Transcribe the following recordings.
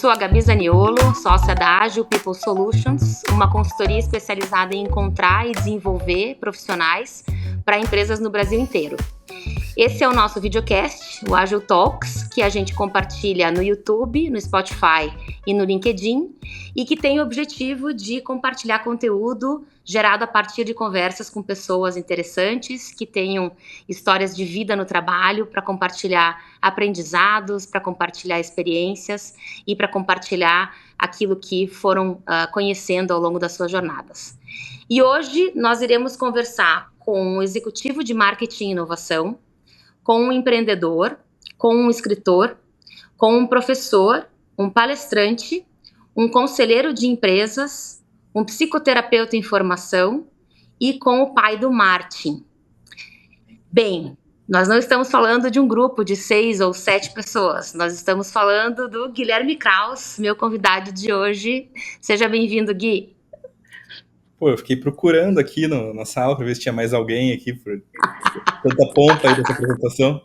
sou a Gabi Zaniolo, sócia da Agile People Solutions, uma consultoria especializada em encontrar e desenvolver profissionais para empresas no Brasil inteiro. Esse é o nosso videocast, o Agile Talks, que a gente compartilha no YouTube, no Spotify e no LinkedIn, e que tem o objetivo de compartilhar conteúdo gerado a partir de conversas com pessoas interessantes, que tenham histórias de vida no trabalho, para compartilhar aprendizados, para compartilhar experiências e para compartilhar aquilo que foram conhecendo ao longo das suas jornadas. E hoje nós iremos conversar com um executivo de marketing e inovação, com um empreendedor, com um escritor, com um professor, um palestrante, um conselheiro de empresas, um psicoterapeuta em formação e com o pai do Martin. Bem, nós não estamos falando de um grupo de 6 ou 7 pessoas, nós estamos falando do Guilherme Kraus, meu convidado de hoje. Seja bem-vindo, Gui. Pô, eu fiquei procurando aqui na sala para ver se tinha mais alguém aqui por tanta pompa aí dessa apresentação.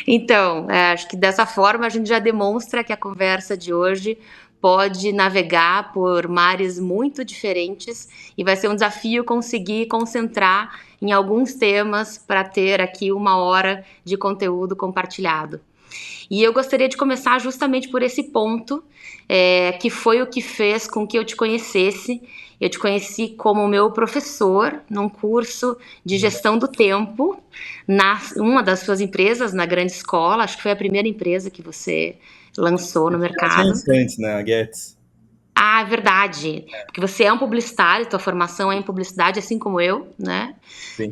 Então, acho que dessa forma a gente já demonstra que a conversa de hoje pode navegar por mares muito diferentes e vai ser um desafio conseguir concentrar em alguns temas para ter aqui 1 hora de conteúdo compartilhado. E eu gostaria de começar justamente por esse ponto, que foi o que fez com que eu te conhecesse. Eu te conheci como meu professor num curso de gestão do tempo, uma das suas empresas, na grande escola. Acho que foi a primeira empresa que você lançou no mercado. Antes, né, a Getz. Ah, é verdade, porque você é um publicitário, tua formação é em publicidade, assim como eu, né? Sim.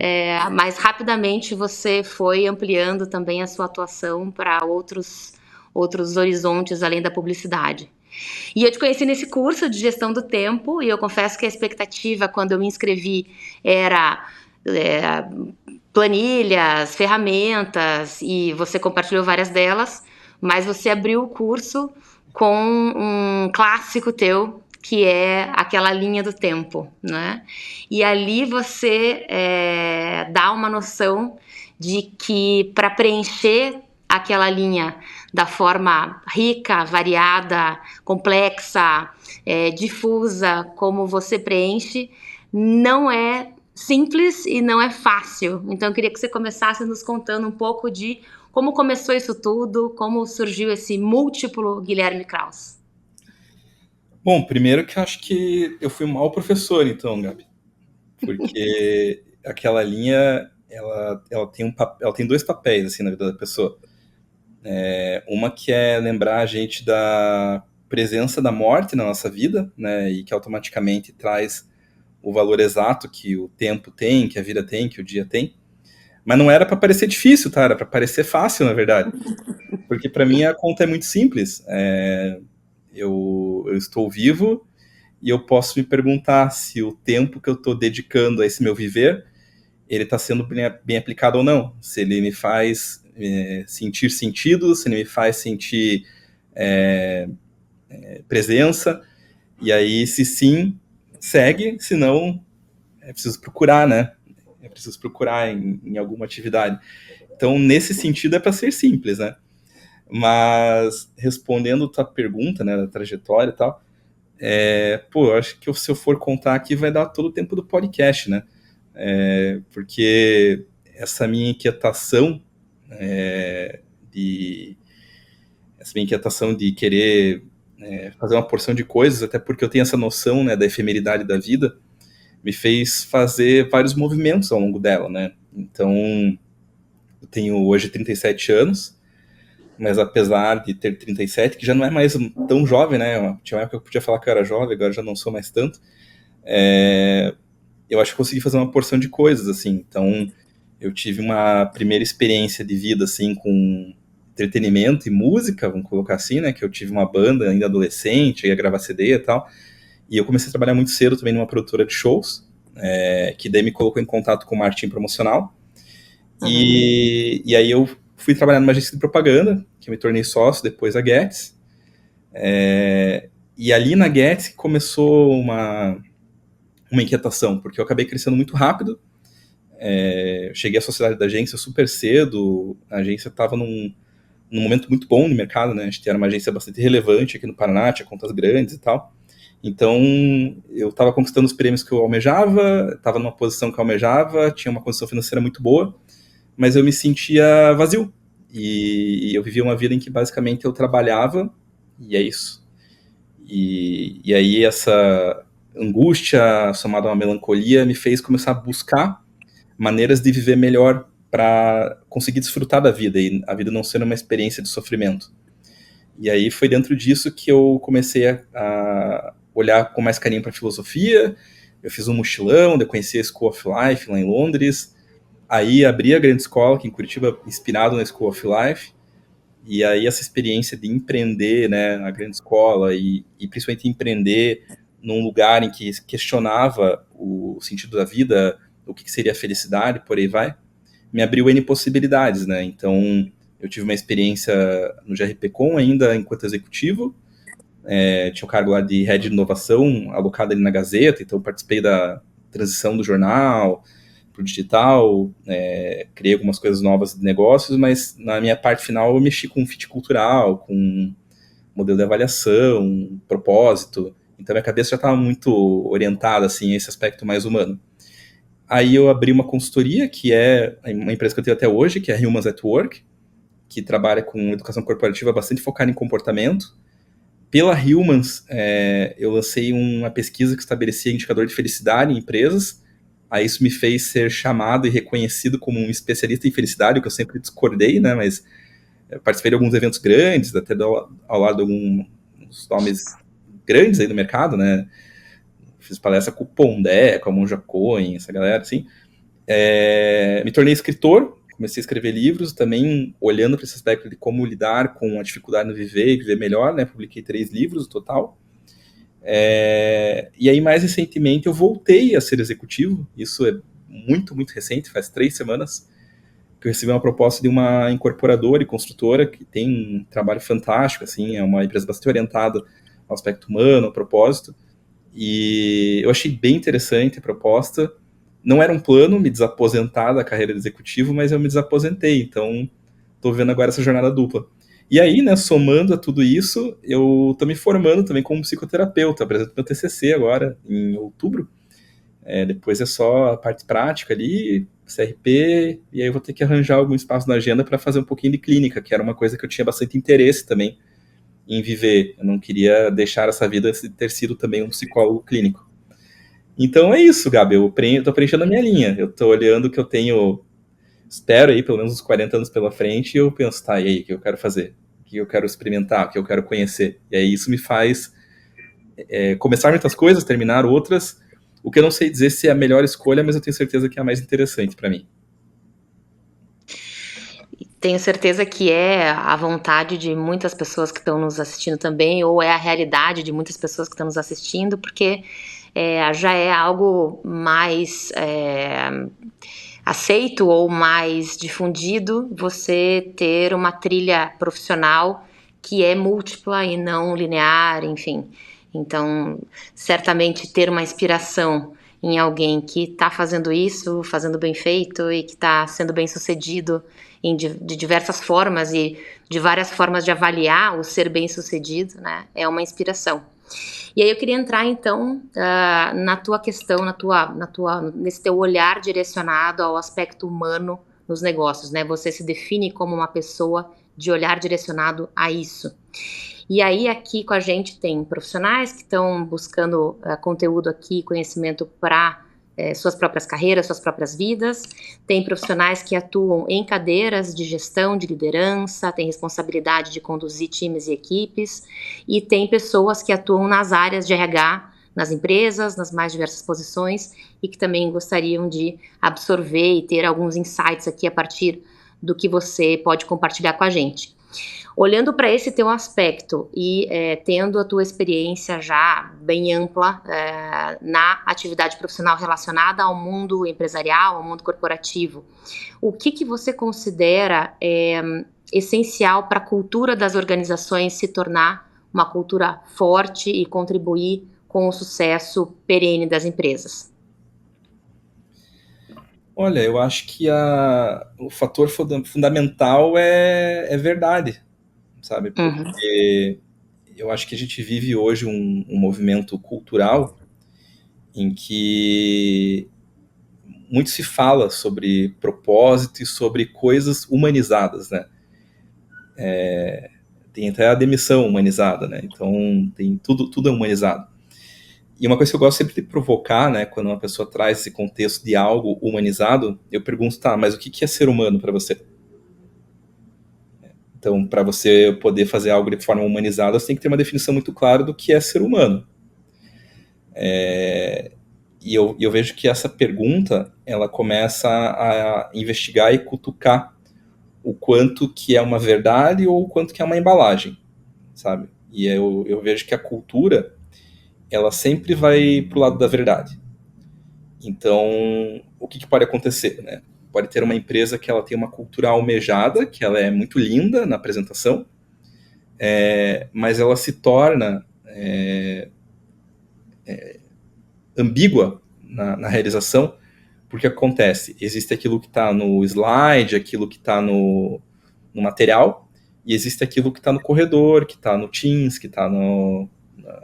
Mas rapidamente você foi ampliando também a sua atuação para outros horizontes além da publicidade. E eu te conheci nesse curso de gestão do tempo, e eu confesso que a expectativa quando eu me inscrevi era planilhas, ferramentas, e você compartilhou várias delas, mas você abriu o curso com um clássico teu, que é aquela linha do tempo, né? E ali você dá uma noção de que para preencher aquela linha da forma rica, variada, complexa, difusa, como você preenche, não é simples e não é fácil. Então eu queria que você começasse nos contando um pouco de como começou isso tudo, como surgiu esse múltiplo Guilherme Kraus. Bom, primeiro que eu acho que eu fui um mau professor, então, Gabi. Porque aquela linha, ela tem 2 papéis, assim, na vida da pessoa. Uma que é lembrar a gente da presença da morte na nossa vida, né, e que automaticamente traz o valor exato que o tempo tem, que a vida tem, que o dia tem. Mas não era para parecer difícil, tá? Era para parecer fácil, na verdade. Porque para mim a conta é muito simples. Eu estou vivo e eu posso me perguntar se o tempo que eu estou dedicando a esse meu viver, ele está sendo bem aplicado ou não. Se ele me faz sentir sentido, se ele me faz sentir presença. E aí, se sim, segue. Se não, é preciso procurar, né? É preciso procurar em alguma atividade. Então, nesse sentido, é para ser simples, né? Mas, respondendo a tua pergunta, né, da trajetória e tal, eu acho que se eu for contar aqui, vai dar todo o tempo do podcast, né? Porque essa minha inquietação de querer fazer uma porção de coisas, até porque eu tenho essa noção, né, da efemeridade da vida, me fez fazer vários movimentos ao longo dela, né? Então, eu tenho hoje 37 anos, mas apesar de ter 37, que já não é mais tão jovem, né? Tinha uma época que eu podia falar que eu era jovem, agora já não sou mais tanto. Eu acho que consegui fazer uma porção de coisas, assim. Então, eu tive uma primeira experiência de vida, assim, com entretenimento e música, vamos colocar assim, né? Que eu tive uma banda ainda adolescente, ia gravar CD e tal. E eu comecei a trabalhar muito cedo também numa produtora de shows, que daí me colocou em contato com o marketing promocional. Uhum. E aí eu fui trabalhar numa agência de propaganda, que eu me tornei sócio, depois a Getz. E ali na Getz começou uma inquietação, porque eu acabei crescendo muito rápido. Eu cheguei à sociedade da agência super cedo, a agência estava num momento muito bom no mercado, né? A gente era uma agência bastante relevante aqui no Paraná, tinha contas grandes e tal. Então, eu estava conquistando os prêmios que eu almejava, estava numa posição que eu almejava, tinha uma condição financeira muito boa, mas eu me sentia vazio. E eu vivia uma vida em que basicamente eu trabalhava, e é isso. E aí essa angústia, somada a uma melancolia, me fez começar a buscar maneiras de viver melhor para conseguir desfrutar da vida e a vida não ser uma experiência de sofrimento. E aí foi dentro disso que eu comecei a olhar com mais carinho para a filosofia. Eu fiz um mochilão, eu conheci a School of Life lá em Londres. Aí abri a Grande Escola, aqui em Curitiba, inspirado na School of Life. E aí essa experiência de empreender, né, na Grande Escola e principalmente empreender num lugar em que questionava o sentido da vida, o que seria a felicidade, por aí vai, me abriu N possibilidades, né? Então, eu tive uma experiência no GRPcom ainda enquanto executivo, tinha o cargo lá de Head de Inovação alocado ali na Gazeta, então participei da transição do jornal para o digital, criei algumas coisas novas de negócios, mas na minha parte final eu mexi com fit cultural, com modelo de avaliação, propósito, então minha cabeça já estava muito orientada assim, a esse aspecto mais humano. Aí eu abri uma consultoria, que é uma empresa que eu tenho até hoje, que é a Humans at Work, que trabalha com educação corporativa bastante focada em comportamento. Pela Humans, eu lancei uma pesquisa que estabelecia indicador de felicidade em empresas. Aí isso me fez ser chamado e reconhecido como um especialista em felicidade, o que eu sempre discordei, né? Mas eu participei de alguns eventos grandes, até ao lado de alguns nomes grandes aí do mercado, né? Fiz palestra com o Pondé, com a Monja Cohen, essa galera, assim. Me tornei escritor, comecei a escrever livros, também olhando para esse aspecto de como lidar com a dificuldade no viver e viver melhor, né? Publiquei 3 livros no total. E aí, mais recentemente, eu voltei a ser executivo, isso é muito, muito recente, faz 3 semanas, que eu recebi uma proposta de uma incorporadora e construtora que tem um trabalho fantástico, assim, é uma empresa bastante orientada ao aspecto humano, ao propósito, e eu achei bem interessante a proposta. Não era um plano me desaposentar da carreira de executivo, mas eu me desaposentei, então estou vivendo agora essa jornada dupla. E aí, né, somando a tudo isso, eu estou me formando também como psicoterapeuta, apresento meu TCC agora, em outubro. Depois é só a parte prática ali, CRP, e aí eu vou ter que arranjar algum espaço na agenda para fazer um pouquinho de clínica, que era uma coisa que eu tinha bastante interesse também em viver. Eu não queria deixar essa vida ter sido também um psicólogo clínico. Então é isso, Gabi, eu tô preenchendo a minha linha. Eu tô olhando que eu tenho, espero aí, pelo menos uns 40 anos pela frente, e eu penso, tá, e aí, o que eu quero fazer? O que eu quero experimentar? O que eu quero conhecer? E aí isso me faz começar muitas coisas, terminar outras, o que eu não sei dizer se é a melhor escolha, mas eu tenho certeza que é a mais interessante para mim. Tenho certeza que é a vontade de muitas pessoas que estão nos assistindo também, ou é a realidade de muitas pessoas que estão nos assistindo, porque já é algo mais aceito ou mais difundido você ter uma trilha profissional que é múltipla e não linear, enfim. Então, certamente ter uma inspiração em alguém que está fazendo isso, fazendo bem feito e que está sendo bem sucedido de diversas formas e de várias formas de avaliar o ser bem sucedido, né? É uma inspiração. E aí eu queria entrar então na tua questão, nesse teu olhar direcionado ao aspecto humano nos negócios, né? Você se define como uma pessoa de olhar direcionado a isso. E aí aqui com a gente tem profissionais que estão buscando conteúdo aqui, conhecimento para suas próprias carreiras, suas próprias vidas. Tem profissionais que atuam em cadeiras de gestão, de liderança, tem responsabilidade de conduzir times e equipes, e tem pessoas que atuam nas áreas de RH, nas empresas, nas mais diversas posições, e que também gostariam de absorver e ter alguns insights aqui a partir do que você pode compartilhar com a gente. Olhando para esse teu aspecto e tendo a tua experiência já bem ampla na atividade profissional relacionada ao mundo empresarial, ao mundo corporativo, o que você considera essencial para a cultura das organizações se tornar uma cultura forte e contribuir com o sucesso perene das empresas? Olha, eu acho que o fator fundamental é verdade, sabe? Uhum, Porque eu acho que a gente vive hoje um movimento cultural em que muito se fala sobre propósito e sobre coisas humanizadas, né? Tem até a demissão humanizada, né? Então tem tudo é humanizado. E uma coisa que eu gosto sempre de provocar, né, quando uma pessoa traz esse contexto de algo humanizado, eu pergunto, tá, mas o que é ser humano para você? Então, para você poder fazer algo de forma humanizada, você tem que ter uma definição muito clara do que é ser humano. E eu vejo que essa pergunta, ela começa a investigar e cutucar o quanto que é uma verdade ou o quanto que é uma embalagem, sabe? E eu vejo que a cultura, ela sempre vai pro lado da verdade. Então, o que pode acontecer, né? Pode ter uma empresa que ela tem uma cultura almejada, que ela é muito linda na apresentação, mas ela se torna ambígua na realização, porque acontece, existe aquilo que está no slide, aquilo que está no material, e existe aquilo que está no corredor, que está no Teams, que está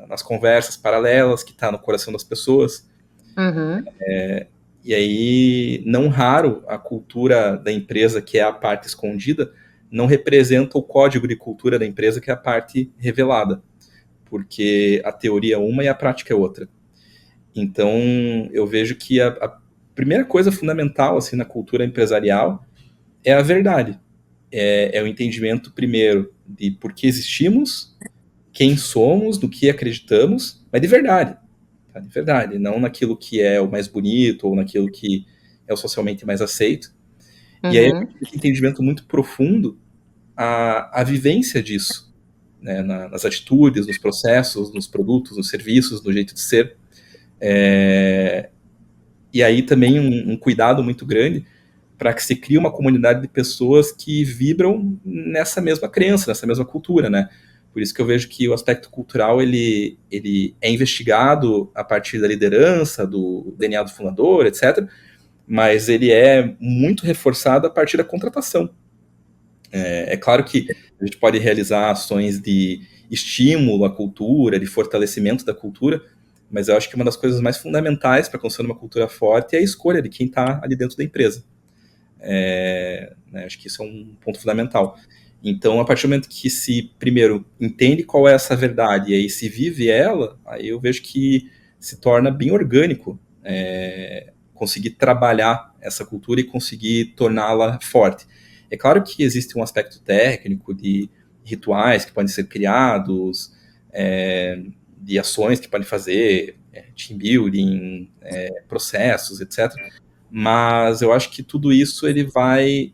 nas conversas paralelas, que está no coração das pessoas. uhum, E aí, não raro, a cultura da empresa, que é a parte escondida, não representa o código de cultura da empresa, que é a parte revelada, porque a teoria é uma e a prática é outra. Então, eu vejo que a primeira coisa fundamental assim na cultura empresarial é a verdade. É o entendimento, primeiro, de por que existimos, quem somos, no que acreditamos, mas de verdade. Tá? De verdade, não naquilo que é o mais bonito ou naquilo que é o socialmente mais aceito. E aí, uhum, esse entendimento muito profundo, a vivência disso, né, nas atitudes, nos processos, nos produtos, nos serviços, no jeito de ser. E aí também um cuidado muito grande para que se crie uma comunidade de pessoas que vibram nessa mesma crença, nessa mesma cultura, né? Por isso que eu vejo que o aspecto cultural ele é investigado a partir da liderança, do DNA do fundador, etc. Mas ele é muito reforçado a partir da contratação. É claro que a gente pode realizar ações de estímulo à cultura, de fortalecimento da cultura, mas eu acho que uma das coisas mais fundamentais para construir uma cultura forte é a escolha de quem está ali dentro da empresa. Né, acho que isso é um ponto fundamental. Então, a partir do momento que se, primeiro, entende qual é essa verdade e aí se vive ela, aí eu vejo que se torna bem orgânico conseguir trabalhar essa cultura e conseguir torná-la forte. É claro que existe um aspecto técnico de rituais que podem ser criados, de ações que podem fazer, team building, processos, etc. Mas eu acho que tudo isso ele vai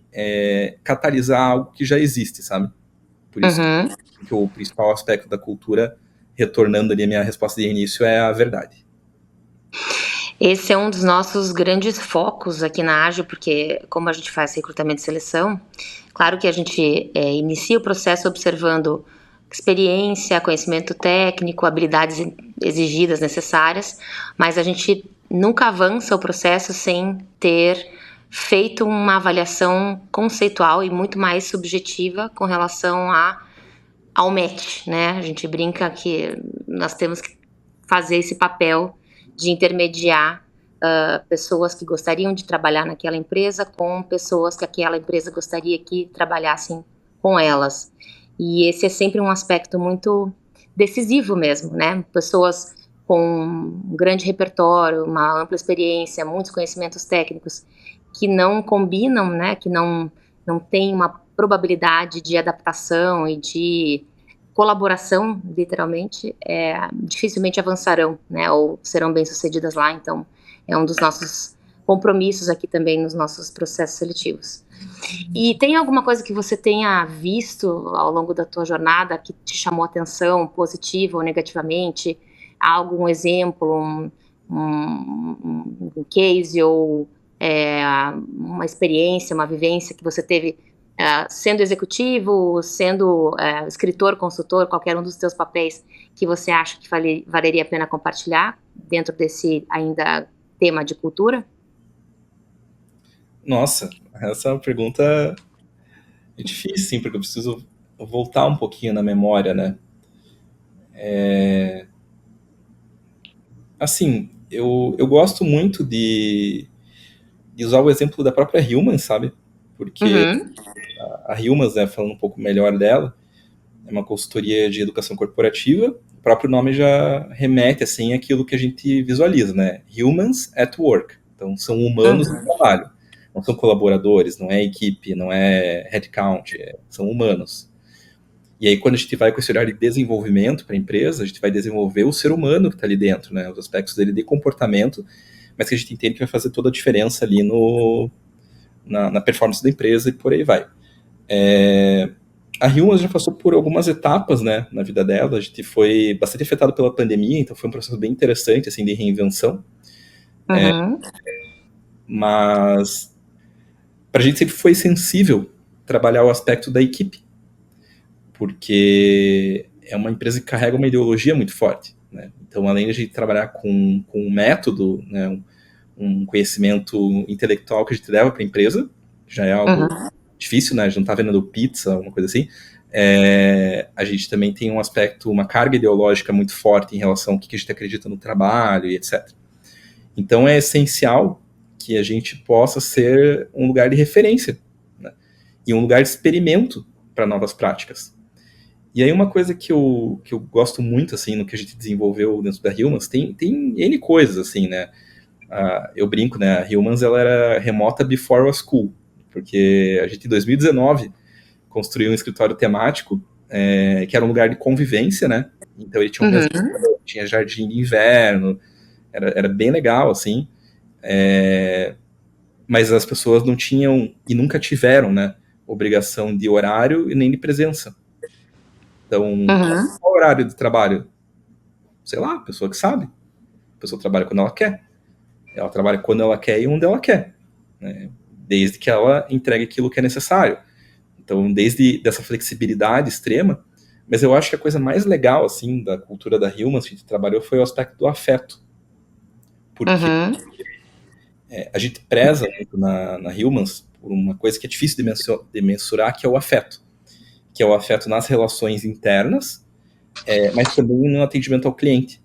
catalisar algo que já existe, sabe? Por isso uhum. que o principal aspecto da cultura, retornando ali a minha resposta de início, é a verdade. Esse é um dos nossos grandes focos aqui na Ágil, porque como a gente faz recrutamento e seleção, claro que a gente inicia o processo observando experiência, conhecimento técnico, habilidades exigidas, necessárias, mas a gente nunca avança o processo sem ter feito uma avaliação conceitual e muito mais subjetiva com relação ao match, né? A gente brinca que nós temos que fazer esse papel de intermediar pessoas que gostariam de trabalhar naquela empresa com pessoas que aquela empresa gostaria que trabalhassem com elas. E esse é sempre um aspecto muito decisivo mesmo, né? Pessoas com um grande repertório, uma ampla experiência, muitos conhecimentos técnicos que não combinam, né? Que não têm uma probabilidade de adaptação e de colaboração, literalmente, dificilmente avançarão, né? Ou serão bem-sucedidas lá. Então, é um dos nossos compromissos aqui também nos nossos processos seletivos. E tem alguma coisa que você tenha visto ao longo da tua jornada que te chamou a atenção, positiva ou negativamente? Algum exemplo, um case ou uma experiência, uma vivência que você teve sendo executivo, sendo escritor, consultor, qualquer um dos teus papéis que você acha que valeria a pena compartilhar dentro desse ainda tema de cultura? Nossa, essa é uma pergunta difícil, sim, porque eu preciso voltar um pouquinho na memória, né? Assim, eu gosto muito de usar o exemplo da própria Humans, sabe? Porque Uhum, a Humans, né, falando um pouco melhor dela, é uma consultoria de educação corporativa. O próprio nome já remete assim àquilo que a gente visualiza, né? Humans at work. Então são humanos no uhum, trabalho. Não são colaboradores, não é equipe, não é headcount, são humanos. E aí, quando a gente vai com esse olhar de desenvolvimento para a empresa, a gente vai desenvolver o ser humano que está ali dentro, né? Os aspectos dele de comportamento, mas que a gente entende que vai fazer toda a diferença ali na performance da empresa e por aí vai. A Humans já passou por algumas etapas, né, na vida dela. A gente foi bastante afetado pela pandemia, então foi um processo bem interessante, assim, de reinvenção. uhum, Mas para a gente sempre foi sensível trabalhar o aspecto da equipe, porque é uma empresa que carrega uma ideologia muito forte, né? Então, além de a gente trabalhar com um método, né, um conhecimento intelectual que a gente leva para a empresa, já é algo uhum, difícil, né? A gente não está vendendo pizza, uma coisa assim. A gente também tem um aspecto, uma carga ideológica muito forte em relação ao que a gente acredita no trabalho e etc. Então é essencial que a gente possa ser um lugar de referência, né? E um lugar de experimento para novas práticas. E aí uma coisa que eu gosto muito, assim, no que a gente desenvolveu dentro da Humans, tem N coisas, assim, né? Eu brinco, né? A Humans, ela era remota before was cool, porque a gente, em 2019, construiu um escritório temático, que era um lugar de convivência, né? Então ele tinha um mesa, uhum, tinha jardim de inverno, era bem legal, assim, mas as pessoas não tinham, e nunca tiveram, né, obrigação de horário e nem de presença. Então, uhum, qual horário de trabalho? Sei lá, a pessoa que sabe. A pessoa trabalha quando ela quer. Ela trabalha quando ela quer e onde ela quer, né? Desde que ela entregue aquilo que é necessário. Então, desde dessa flexibilidade extrema, mas eu acho que a coisa mais legal, assim, da cultura da Humans que a gente trabalhou foi o aspecto do afeto. Porque uhum, a gente preza muito na Humans por uma coisa que é difícil de mensurar, que é o afeto. Que é o afeto nas relações internas, mas também no atendimento ao cliente.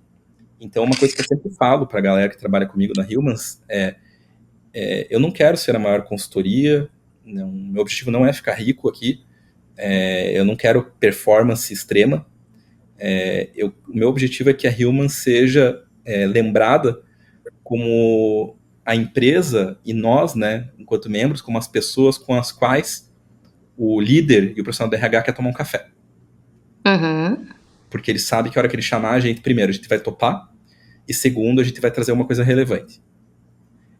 Então, uma coisa que eu sempre falo para a galera que trabalha comigo na Humans eu não quero ser a maior consultoria, não, meu objetivo não é ficar rico aqui, eu não quero performance extrema, o meu objetivo é que a Human seja lembrada como a empresa e nós, né, enquanto membros, como as pessoas com as quais o líder e o profissional do RH quer tomar um café. uhum, Porque ele sabe que a hora que ele chamar a gente, primeiro, a gente vai topar, e segundo, a gente vai trazer uma coisa relevante.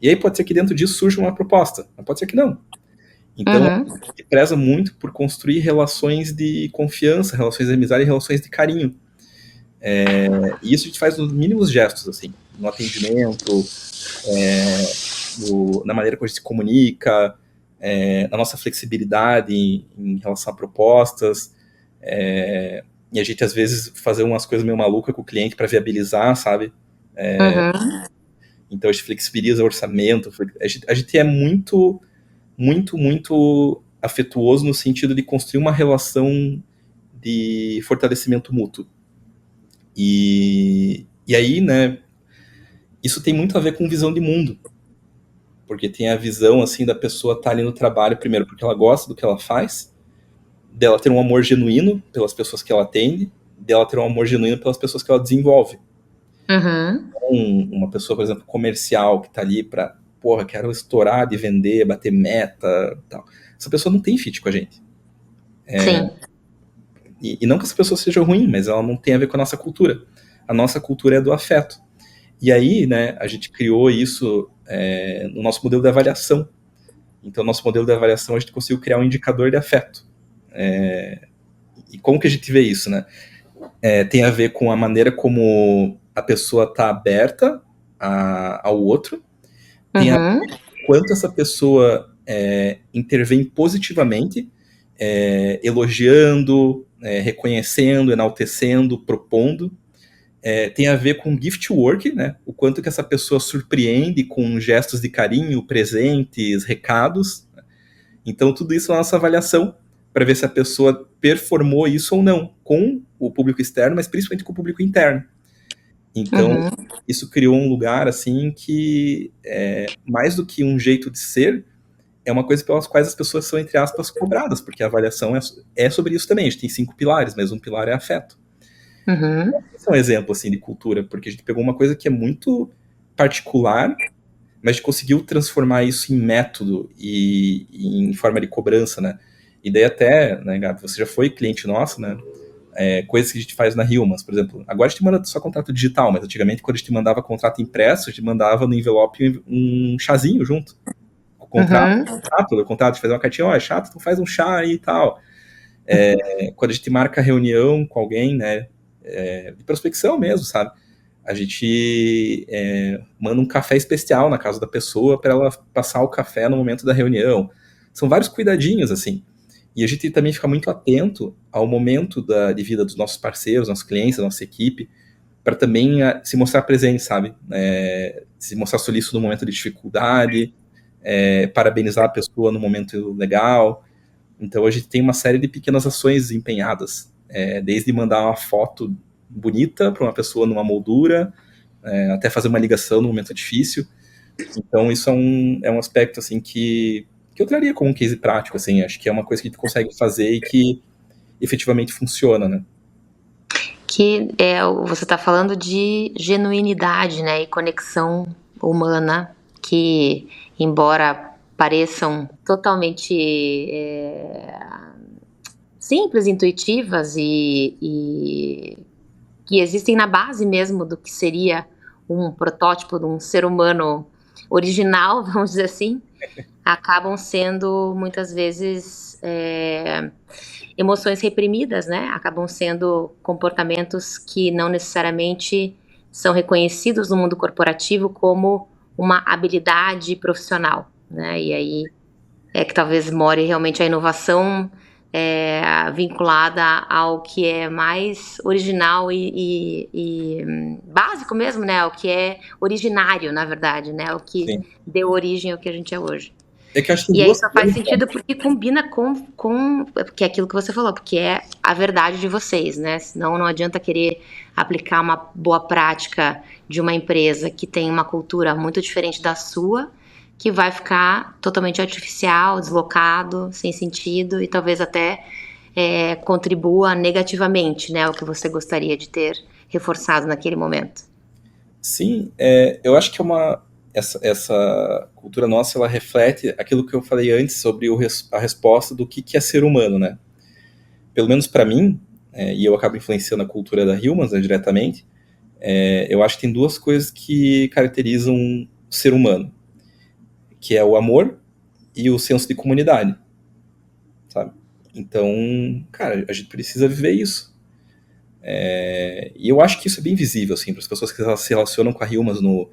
E aí pode ser que dentro disso surja uma proposta, mas pode ser que não. Então, uhum, a gente preza muito por construir relações de confiança, relações de amizade e relações de carinho. E isso a gente faz nos mínimos gestos, assim, no atendimento, na maneira como a gente se comunica, na nossa flexibilidade em relação a propostas. E a gente, às vezes, fazer umas coisas meio malucas com o cliente para viabilizar, sabe? uhum, Então, a gente flexibiliza o orçamento. A gente é muito, muito, muito afetuoso no sentido de construir uma relação de fortalecimento mútuo. E aí, né, isso tem muito a ver com visão de mundo, porque tem a visão, assim, da pessoa estar ali no trabalho, primeiro, porque ela gosta do que ela faz, dela ter um amor genuíno pelas pessoas que ela atende, dela ter um amor genuíno pelas pessoas que ela desenvolve. uhum, Uma pessoa, por exemplo, comercial, que está ali para, porra, quero estourar de vender, bater meta, tal. Essa pessoa não tem fit com a gente. sim, E não que essa pessoa seja ruim, mas ela não tem a ver com a nossa cultura. A nossa cultura é do afeto. E aí, né, a gente criou isso no nosso modelo de avaliação. Então, no nosso modelo de avaliação, a gente conseguiu criar um indicador de afeto. E como que a gente vê isso, né? Tem a ver com a maneira como a pessoa está aberta ao outro, tem a ver uhum, com quanto essa pessoa intervém positivamente, elogiando, reconhecendo, enaltecendo, propondo, tem a ver com gift work, né? O quanto que essa pessoa surpreende com gestos de carinho, presentes, recados. Então, tudo isso é a nossa avaliação para ver se a pessoa performou isso ou não com o público externo, mas principalmente com o público interno. Então, isso criou um lugar, assim, que mais do que um jeito de ser, é uma coisa pelas quais as pessoas são, entre aspas, cobradas, porque a avaliação é sobre isso também. A gente tem 5 pilares, mas um pilar é afeto. Esse é um exemplo, assim, de cultura, porque a gente pegou uma coisa que é muito particular, mas a gente conseguiu transformar isso em método e em forma de cobrança, né? E daí até, né, Gabi, você já foi cliente nosso, né? Coisas que a gente faz na Humans, por exemplo. Agora a gente manda só contrato digital, mas antigamente quando a gente mandava contrato impresso, a gente mandava no envelope um chazinho junto. O contrato, o contrato, a gente fazia uma cartinha, ó, é chato, então faz um chá aí e tal. Quando a gente marca reunião com alguém, né, de prospecção mesmo, sabe? A gente manda um café especial na casa da pessoa para ela passar o café no momento da reunião. São vários cuidadinhos, assim. E a gente também fica muito atento ao momento de vida dos nossos parceiros, nossos clientes, da nossa equipe, para também se mostrar presente, sabe? Se mostrar solícito no momento de dificuldade, parabenizar a pessoa no momento legal. Então a gente tem uma série de pequenas ações empenhadas, desde mandar uma foto bonita para uma pessoa numa moldura, até fazer uma ligação no momento difícil. Então isso é um aspecto assim que eu traria como um case prático, assim, acho que é uma coisa que tu consegue fazer e que efetivamente funciona, né? Que você está falando de genuinidade, né, e conexão humana, que embora pareçam totalmente simples, intuitivas e que existem na base mesmo do que seria um protótipo de um ser humano original, vamos dizer assim, acabam sendo muitas vezes emoções reprimidas, né? Acabam sendo comportamentos que não necessariamente são reconhecidos no mundo corporativo como uma habilidade profissional, né? E aí é que talvez more realmente a inovação vinculada ao que é mais original e básico mesmo, né? O que é originário, na verdade, né? O que Sim. deu origem ao que a gente é hoje. É que acho que e aí só faz sentido porque combina com que é aquilo que você falou, porque é a verdade de vocês, né? Senão não adianta querer aplicar uma boa prática de uma empresa que tem uma cultura muito diferente da sua, que vai ficar totalmente artificial, deslocado, sem sentido e talvez até contribua negativamente, né? O que você gostaria de ter reforçado naquele momento. Sim, eu acho que essa cultura nossa, ela reflete aquilo que eu falei antes sobre a resposta do que é ser humano, né? Pelo menos para mim, e eu acabo influenciando a cultura da Humans, né, diretamente, eu acho que tem duas coisas que caracterizam o ser humano, que é o amor e o senso de comunidade, sabe? Então, cara, a gente precisa viver isso. E eu acho que isso é bem visível, assim, para as pessoas que se relacionam com a Humans no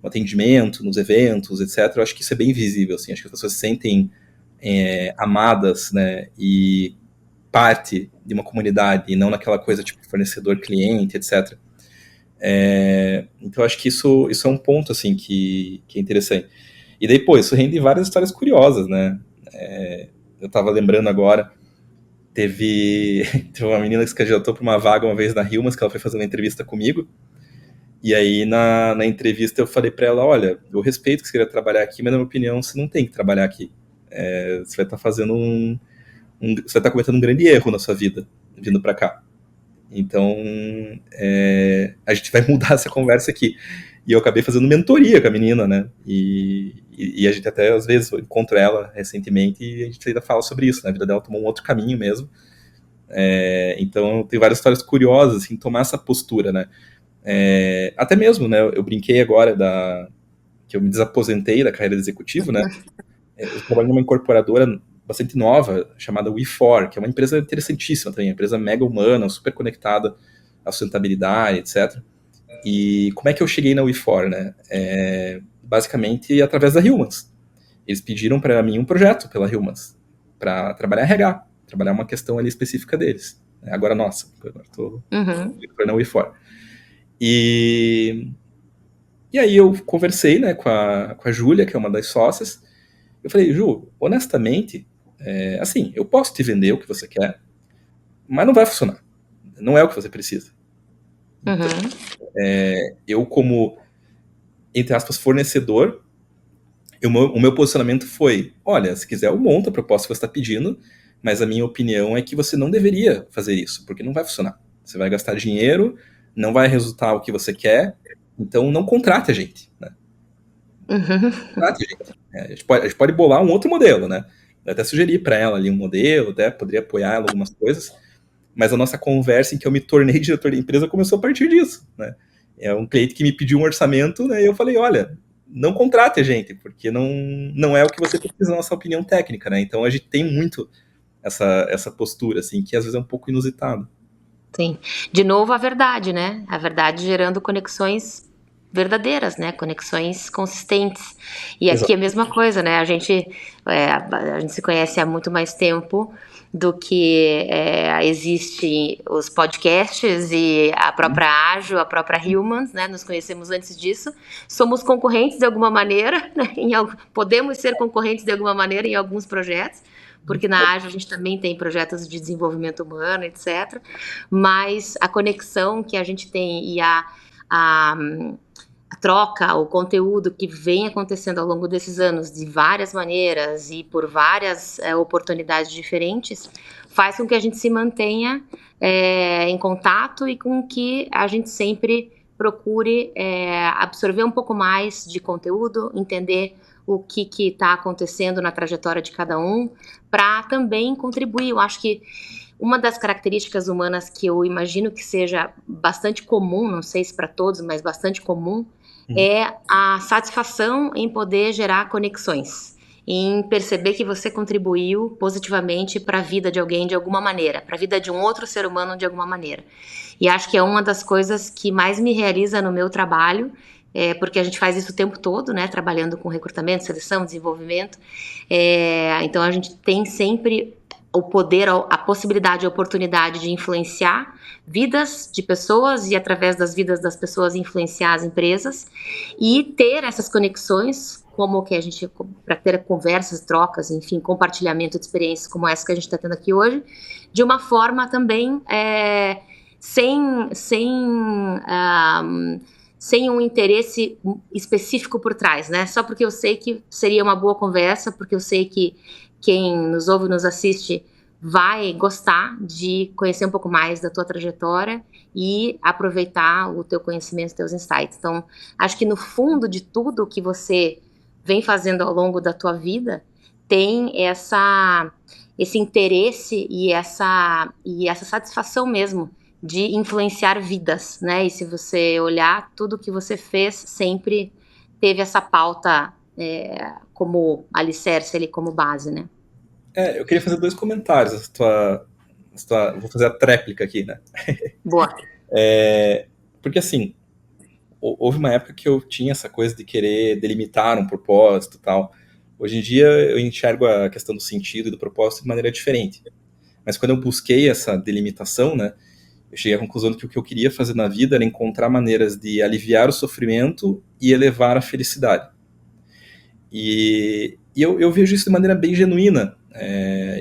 atendimento, nos eventos, etc. Eu acho que isso é bem visível, assim. Acho que as pessoas se sentem amadas, né, e parte de uma comunidade, e não naquela coisa tipo fornecedor-cliente, etc. Então eu acho que isso é um ponto, assim, que é interessante. E daí, pô, isso rende várias histórias curiosas, né? Eu tava lembrando agora, teve uma menina que se candidatou para uma vaga uma vez na Humans, que ela foi fazer uma entrevista comigo, e aí na entrevista eu falei para ela, olha, eu respeito que você queria trabalhar aqui, mas na minha opinião você não tem que trabalhar aqui. Você vai estar fazendo você vai estar cometendo um grande erro na sua vida, vindo para cá. Então, a gente vai mudar essa conversa aqui. E eu acabei fazendo mentoria com a menina, né? E a gente até, às vezes, eu encontro ela recentemente e a gente ainda fala sobre isso, né? A vida dela tomou um outro caminho mesmo. Então, tem várias histórias curiosas, assim, tomar essa postura, né? Até mesmo, né? Eu brinquei agora que eu me desaposentei da carreira de executivo, né? Eu trabalho numa incorporadora bastante nova, chamada We4, que é uma empresa interessantíssima também, uma empresa mega humana, super conectada à sustentabilidade, etc. E como é que eu cheguei na We4, né? Basicamente através da Humans. Eles pediram para mim um projeto pela Humans, para trabalhar RH, trabalhar uma questão ali específica deles. Agora, nossa, agora estou na We4. E aí eu conversei, né, com a Júlia, que é uma das sócias. Eu falei, Ju, honestamente, assim, eu posso te vender o que você quer, mas não vai funcionar. Não é o que você precisa. Então, Uhum. eu como, entre aspas, fornecedor, o meu posicionamento foi, olha, se quiser eu monto a proposta que você está pedindo, mas a minha opinião é que você não deveria fazer isso, porque não vai funcionar. Você vai gastar dinheiro, não vai resultar o que você quer, então não contrate a gente, né? Uhum. Contrate a gente. A gente pode bolar um outro modelo, né? Eu até sugeri para ela ali um modelo, até poderia apoiar ela em algumas coisas, mas a nossa conversa em que eu me tornei diretor da empresa começou a partir disso, né? É um cliente que me pediu um orçamento, né? E eu falei, olha, não contrate a gente, porque não é o que você precisa na nossa opinião técnica, né? Então a gente tem muito essa postura, assim, que às vezes é um pouco inusitado. Sim. De novo, a verdade, né? A verdade gerando conexões verdadeiras, né? Conexões consistentes. E aqui é a Exato. mesma coisa, né? A gente se conhece há muito mais tempo do que existe os podcasts e a própria Ágil, a própria Humans, né? Nos conhecemos antes disso. Somos concorrentes de alguma maneira, né? Podemos ser concorrentes de alguma maneira em alguns projetos, porque na Ágil a gente também tem projetos de desenvolvimento humano, etc. Mas a conexão que a gente tem e a troca, o conteúdo que vem acontecendo ao longo desses anos de várias maneiras e por várias oportunidades diferentes, faz com que a gente se mantenha em contato e com que a gente sempre procure absorver um pouco mais de conteúdo, entender o que está acontecendo na trajetória de cada um, para também contribuir. Eu acho que uma das características humanas que eu imagino que seja bastante comum, não sei se para todos, mas bastante comum, Uhum. é a satisfação em poder gerar conexões, em perceber que você contribuiu positivamente para a vida de alguém de alguma maneira, para a vida de um outro ser humano de alguma maneira. E acho que é uma das coisas que mais me realiza no meu trabalho, porque a gente faz isso o tempo todo, né, trabalhando com recrutamento, seleção, desenvolvimento. Então a gente tem sempre o poder, a possibilidade, a oportunidade de influenciar vidas de pessoas e através das vidas das pessoas influenciar as empresas e ter essas conexões como que a gente, para ter conversas, trocas, enfim, compartilhamento de experiências como essa que a gente está tendo aqui hoje, de uma forma também sem um interesse específico por trás, né? Só porque eu sei que seria uma boa conversa, porque eu sei que quem nos ouve, nos assiste, vai gostar de conhecer um pouco mais da tua trajetória e aproveitar o teu conhecimento, os teus insights. Então, acho que no fundo de tudo que você vem fazendo ao longo da tua vida, tem esse interesse e essa satisfação mesmo de influenciar vidas, né? E se você olhar, tudo que você fez sempre teve essa pauta como alicerce ali, como base, né? Eu queria fazer 2 comentários. Vou fazer a tréplica aqui, né? Boa. Porque assim, houve uma época que eu tinha essa coisa de querer delimitar um propósito e tal. Hoje em dia eu enxergo a questão do sentido e do propósito de maneira diferente. Mas quando eu busquei essa delimitação, né, eu cheguei à conclusão de que o que eu queria fazer na vida era encontrar maneiras de aliviar o sofrimento e elevar a felicidade. E eu vejo isso de maneira bem genuína.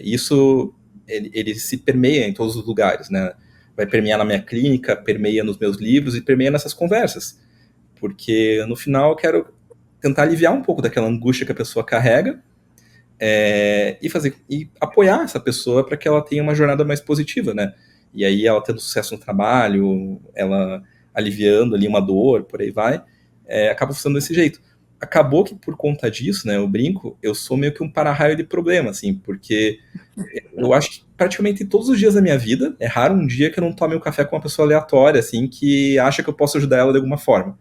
Isso ele se permeia em todos os lugares, né? Vai permear na minha clínica, permeia nos meus livros e permeia nessas conversas. Porque no final eu quero tentar aliviar um pouco daquela angústia que a pessoa carrega e apoiar essa pessoa para que ela tenha uma jornada mais positiva, né? E aí ela tendo sucesso no trabalho, ela aliviando ali uma dor, por aí vai, acaba funcionando desse jeito. Acabou que por conta disso, né, eu brinco, eu sou meio que um para-raio de problema, assim, porque eu acho que praticamente todos os dias da minha vida, é raro um dia que eu não tome um café com uma pessoa aleatória, assim, que acha que eu posso ajudar ela de alguma forma.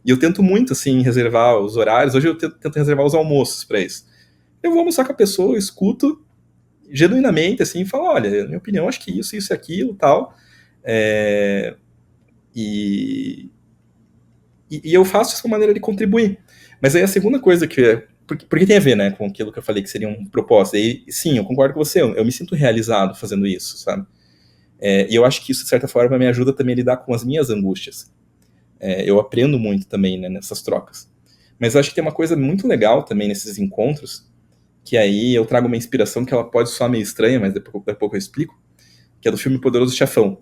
E eu tento muito, assim, reservar os horários. Hoje eu tento reservar os almoços para isso. Eu vou almoçar com a pessoa, eu escuto genuinamente, assim, e falo, olha, na minha opinião, acho que isso e aquilo, tal. E eu faço essa maneira de contribuir. Mas aí a segunda coisa porque tem a ver, né, com aquilo que eu falei que seria um propósito. E sim, eu concordo com você, eu me sinto realizado fazendo isso, sabe? E eu acho que isso, de certa forma, me ajuda também a lidar com as minhas angústias. Eu aprendo muito também, né, nessas trocas. Mas eu acho que tem uma coisa muito legal também nesses encontros, que aí eu trago uma inspiração que ela pode soar meio estranha, mas daqui a pouco eu explico, que é do filme Poderoso Chefão.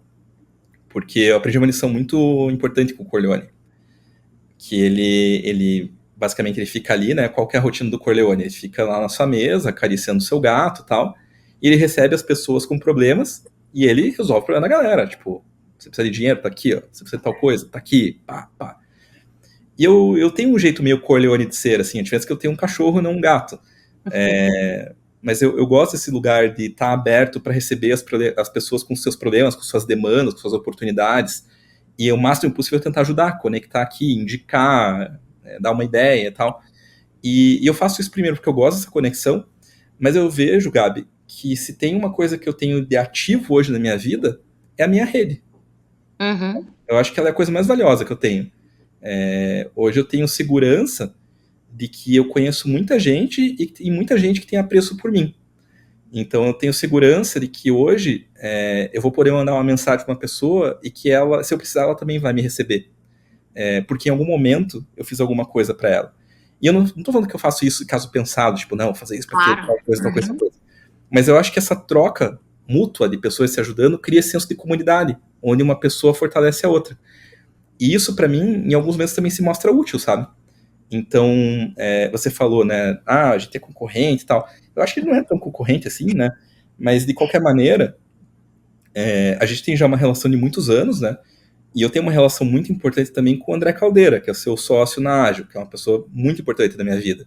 Porque eu aprendi uma lição muito importante com o Corleone. Que ele basicamente ele fica ali, né? Qual que é a rotina do Corleone? Ele fica lá na sua mesa, acariciando o seu gato e tal, e ele recebe as pessoas com problemas e ele resolve o problema da galera. Tipo, você precisa de dinheiro? Tá aqui, ó. Você precisa de tal coisa? Tá aqui, pá, pá. E eu tenho um jeito meio Corleone de ser, assim, a diferença é que eu tenho um cachorro, não um gato. Mas eu gosto desse lugar de estar aberto para receber as pessoas com seus problemas, com suas demandas, com suas oportunidades, e o máximo possível tentar ajudar, conectar aqui, indicar, dar uma ideia e tal. E eu faço isso primeiro porque eu gosto dessa conexão, mas eu vejo, Gabi, que se tem uma coisa que eu tenho de ativo hoje na minha vida, é a minha rede. Uhum. Eu acho que ela é a coisa mais valiosa que eu tenho. Hoje eu tenho segurança de que eu conheço muita gente e muita gente que tem apreço por mim. Então eu tenho segurança de que hoje eu vou poder mandar uma mensagem para uma pessoa e que ela, se eu precisar, ela também vai me receber. Porque em algum momento eu fiz alguma coisa para ela. E eu não tô falando que eu faço isso caso pensado, tipo, não, vou fazer isso porque Claro. tal coisa, tal coisa, tal coisa. Mas eu acho que essa troca mútua de pessoas se ajudando cria esse senso de comunidade, onde uma pessoa fortalece a outra. E isso, para mim, em alguns momentos também se mostra útil, sabe? Então, você falou, né? A gente é concorrente e tal. Eu acho que ele não é tão concorrente assim, né? Mas, de qualquer maneira, a gente tem já uma relação de muitos anos, né? E eu tenho uma relação muito importante também com o André Caldeira, que é o seu sócio na Ágil, que é uma pessoa muito importante da minha vida.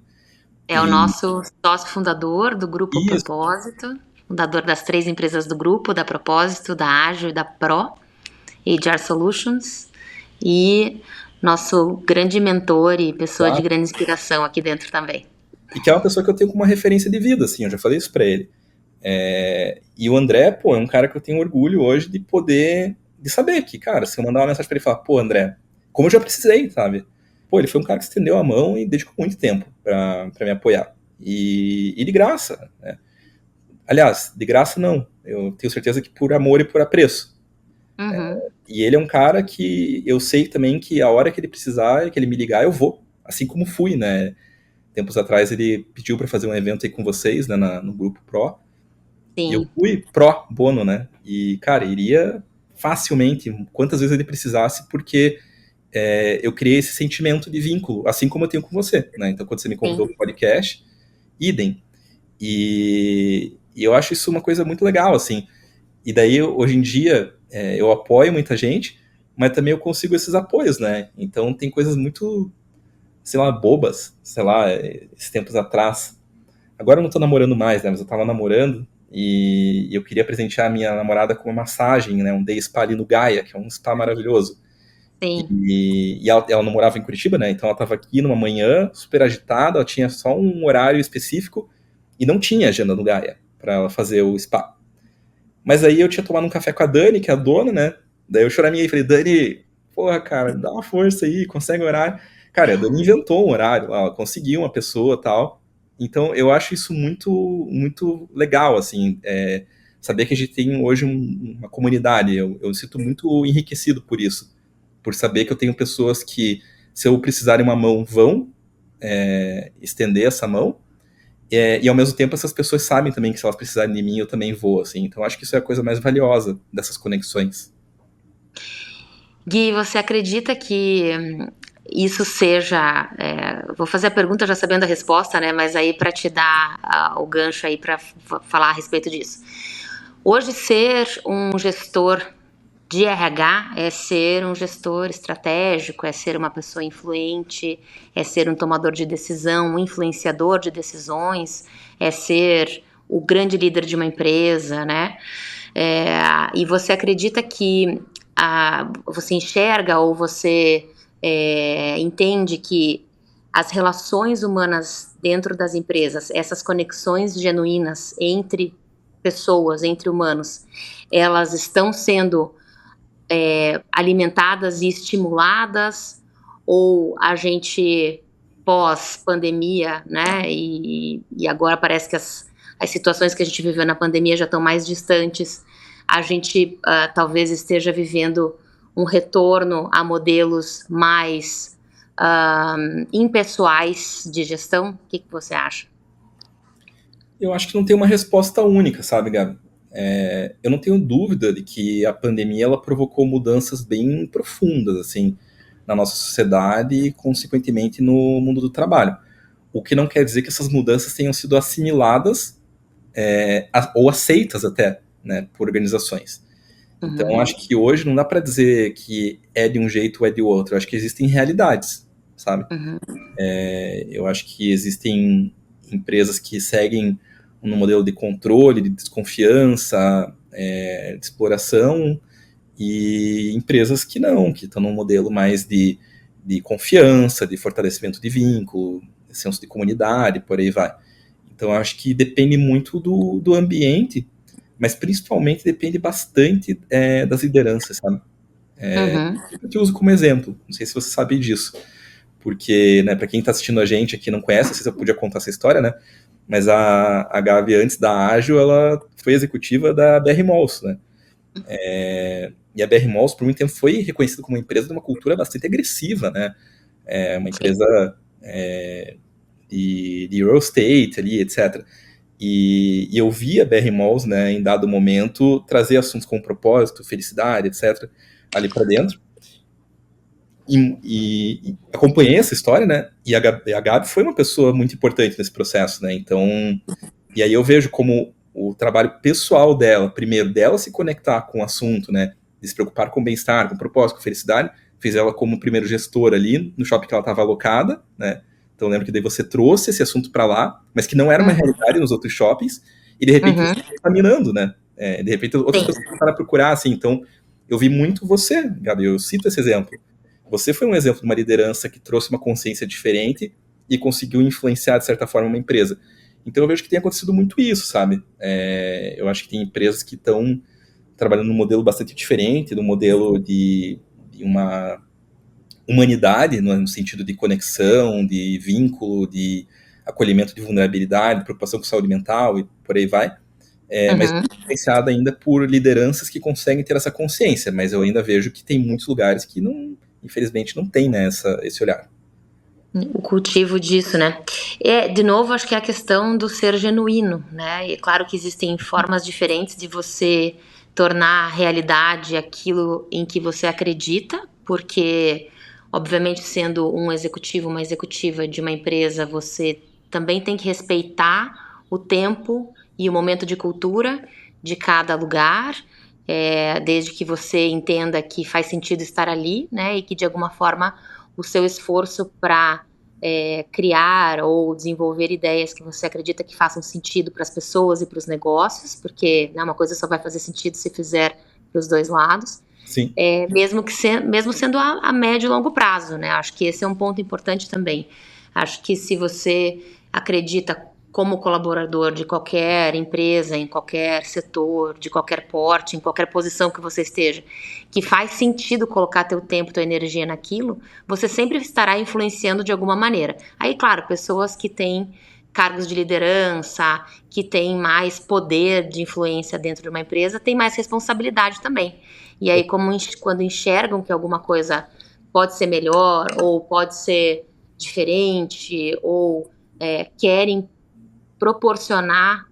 É o E nosso sócio fundador do Grupo isso, Propósito, fundador das 3 empresas do grupo, da Propósito, da Ágil e da Pro, HR Solutions, e nosso grande mentor e pessoa de tá? grande inspiração aqui dentro também. E que é uma pessoa que eu tenho como uma referência de vida, assim, eu já falei isso pra ele. E o André, pô, é um cara que eu tenho orgulho hoje de poder, de saber que, cara, se eu mandar uma mensagem pra ele e falar, pô, André, como eu já precisei, sabe? Pô, ele foi um cara que estendeu a mão e dedicou muito tempo pra me apoiar. E de graça, né? Aliás, de graça não. Eu tenho certeza que por amor e por apreço. Uhum. E ele é um cara que eu sei também que a hora que ele precisar, que ele me ligar, eu vou. Assim como fui, né? Tempos atrás ele pediu pra fazer um evento aí com vocês, né, no grupo Pro. E eu Sim, fui pró bono, né? E, cara, iria facilmente, quantas vezes ele precisasse, porque eu criei esse sentimento de vínculo, assim como eu tenho com você, né? Então, quando você me convidou sim. para o podcast, idem. E eu acho isso uma coisa muito legal, assim. E daí, hoje em dia, eu apoio muita gente, mas também eu consigo esses apoios, né? Então, tem coisas muito, sei lá, bobas, sei lá, esses tempos atrás. Agora eu não tô namorando mais, né? Mas eu tava namorando e eu queria presentear a minha namorada com uma massagem, né? Um day spa ali no Gaia, que é um spa maravilhoso. Sim. E ela não morava em Curitiba, né? Então ela tava aqui numa manhã super agitada, ela tinha só um horário específico e não tinha agenda no Gaia pra ela fazer o spa. Mas aí eu tinha tomado um café com a Dani, que é a dona, né? Daí eu choramei e falei, Dani, porra, cara, dá uma força aí, consegue um horário. Cara, a Dani inventou um horário, ela conseguiu uma pessoa tal. Então eu acho isso muito, muito legal, assim, saber que a gente tem hoje uma comunidade. Eu me sinto muito enriquecido por isso, por saber que eu tenho pessoas que, se eu precisar de uma mão, vão estender essa mão. E ao mesmo tempo essas pessoas sabem também que se elas precisarem de mim eu também vou, assim. Então acho que isso é a coisa mais valiosa dessas conexões. Gui, você acredita que isso seja. Vou fazer a pergunta já sabendo a resposta, né? Mas aí para te dar o gancho aí para falar a respeito disso. Hoje, ser um gestor de RH é ser um gestor estratégico, é ser uma pessoa influente, é ser um tomador de decisão, um influenciador de decisões, é ser o grande líder de uma empresa, né? E você acredita que você enxerga ou você entende que as relações humanas dentro das empresas, essas conexões genuínas entre pessoas, entre humanos, elas estão sendo alimentadas e estimuladas, ou a gente pós-pandemia, né? E agora parece que as situações que a gente viveu na pandemia já estão mais distantes. A gente talvez esteja vivendo um retorno a modelos mais impessoais de gestão? O que você acha? Eu acho que não tem uma resposta única, sabe, Gabi? Eu não tenho dúvida de que a pandemia ela provocou mudanças bem profundas, assim, na nossa sociedade e, consequentemente, no mundo do trabalho. O que não quer dizer que essas mudanças tenham sido assimiladas ou aceitas até, né, por organizações. Então, acho que hoje não dá para dizer que é de um jeito ou é de outro. Eu acho que existem realidades, sabe? Eu acho que existem empresas que seguem um modelo de controle, de desconfiança, de exploração, e empresas que não, que estão num modelo mais de confiança, de fortalecimento de vínculo, de senso de comunidade, por aí vai. Então, eu acho que depende muito do ambiente, mas principalmente depende bastante das lideranças, sabe? Eu te uso como exemplo, não sei se você sabe disso, porque, né, para quem está assistindo a gente aqui não conhece, não sei se eu podia contar essa história, né? Mas a Gabi, antes da Ágil, ela foi executiva da BR Malls, né? E a BR Malls, por muito tempo, foi reconhecida como uma empresa de uma cultura bastante agressiva, né? Uma empresa de real estate ali, etc. E eu vi a BR Malls, né, em dado momento, trazer assuntos como propósito, felicidade, etc., ali para dentro. E acompanhei essa história, né? E a Gabi foi uma pessoa muito importante nesse processo, né? Então, e aí eu vejo como o trabalho pessoal dela, primeiro, dela se conectar com o assunto, né? De se preocupar com o bem-estar, com o propósito, com felicidade, fez ela como primeiro gestora ali no shopping que ela estava alocada, né? Então eu lembro que daí você trouxe esse assunto para lá, mas que não era uma realidade nos outros shoppings, e de repente isso está contaminando, né? De repente outras pessoas começaram a procurar, assim, então eu vi muito você, Gabi, eu cito esse exemplo. Você foi um exemplo de uma liderança que trouxe uma consciência diferente e conseguiu influenciar, de certa forma, uma empresa. Então eu vejo que tem acontecido muito isso, sabe? Eu acho que tem empresas que estão trabalhando num modelo bastante diferente, num modelo de uma humanidade, no sentido de conexão, de vínculo, de acolhimento de vulnerabilidade, preocupação com saúde mental e por aí vai. Mas influenciada ainda por lideranças que conseguem ter essa consciência, mas eu ainda vejo que tem muitos lugares que não, infelizmente, não tem, né, esse olhar. O cultivo disso, né? De novo, acho que é a questão do ser genuíno, né? E é claro que existem formas diferentes de você tornar realidade aquilo em que você acredita, porque, obviamente, sendo um executivo, uma executiva de uma empresa, você também tem que respeitar o tempo e o momento de cultura de cada lugar, desde que você entenda que faz sentido estar ali, né? E que, de alguma forma, o seu esforço para criar ou desenvolver ideias que você acredita que façam sentido para as pessoas e para os negócios, porque, né, uma coisa só vai fazer sentido se fizer para os dois lados, Sim. Mesmo sendo a médio e longo prazo, né? Acho que esse é um ponto importante também. Acho que se você acredita como colaborador de qualquer empresa, em qualquer setor, de qualquer porte, em qualquer posição que você esteja, que faz sentido colocar teu tempo, tua energia naquilo, você sempre estará influenciando de alguma maneira. Aí, claro, pessoas que têm cargos de liderança, que têm mais poder de influência dentro de uma empresa, têm mais responsabilidade também. E aí, quando enxergam que alguma coisa pode ser melhor, ou pode ser diferente, ou querem proporcionar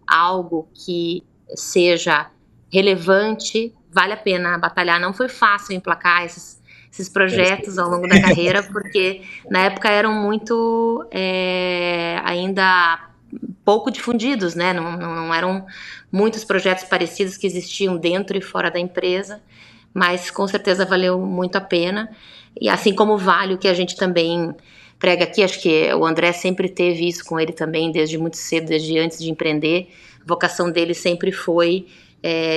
algo que seja relevante, vale a pena batalhar. Não foi fácil emplacar esses projetos ao longo da carreira, porque na época eram muito ainda pouco difundidos, né? Não eram muitos projetos parecidos que existiam dentro e fora da empresa, mas com certeza valeu muito a pena. E assim como vale o que a gente também prega aqui, acho que o André sempre teve isso com ele também, desde muito cedo, desde antes de empreender. A vocação dele sempre foi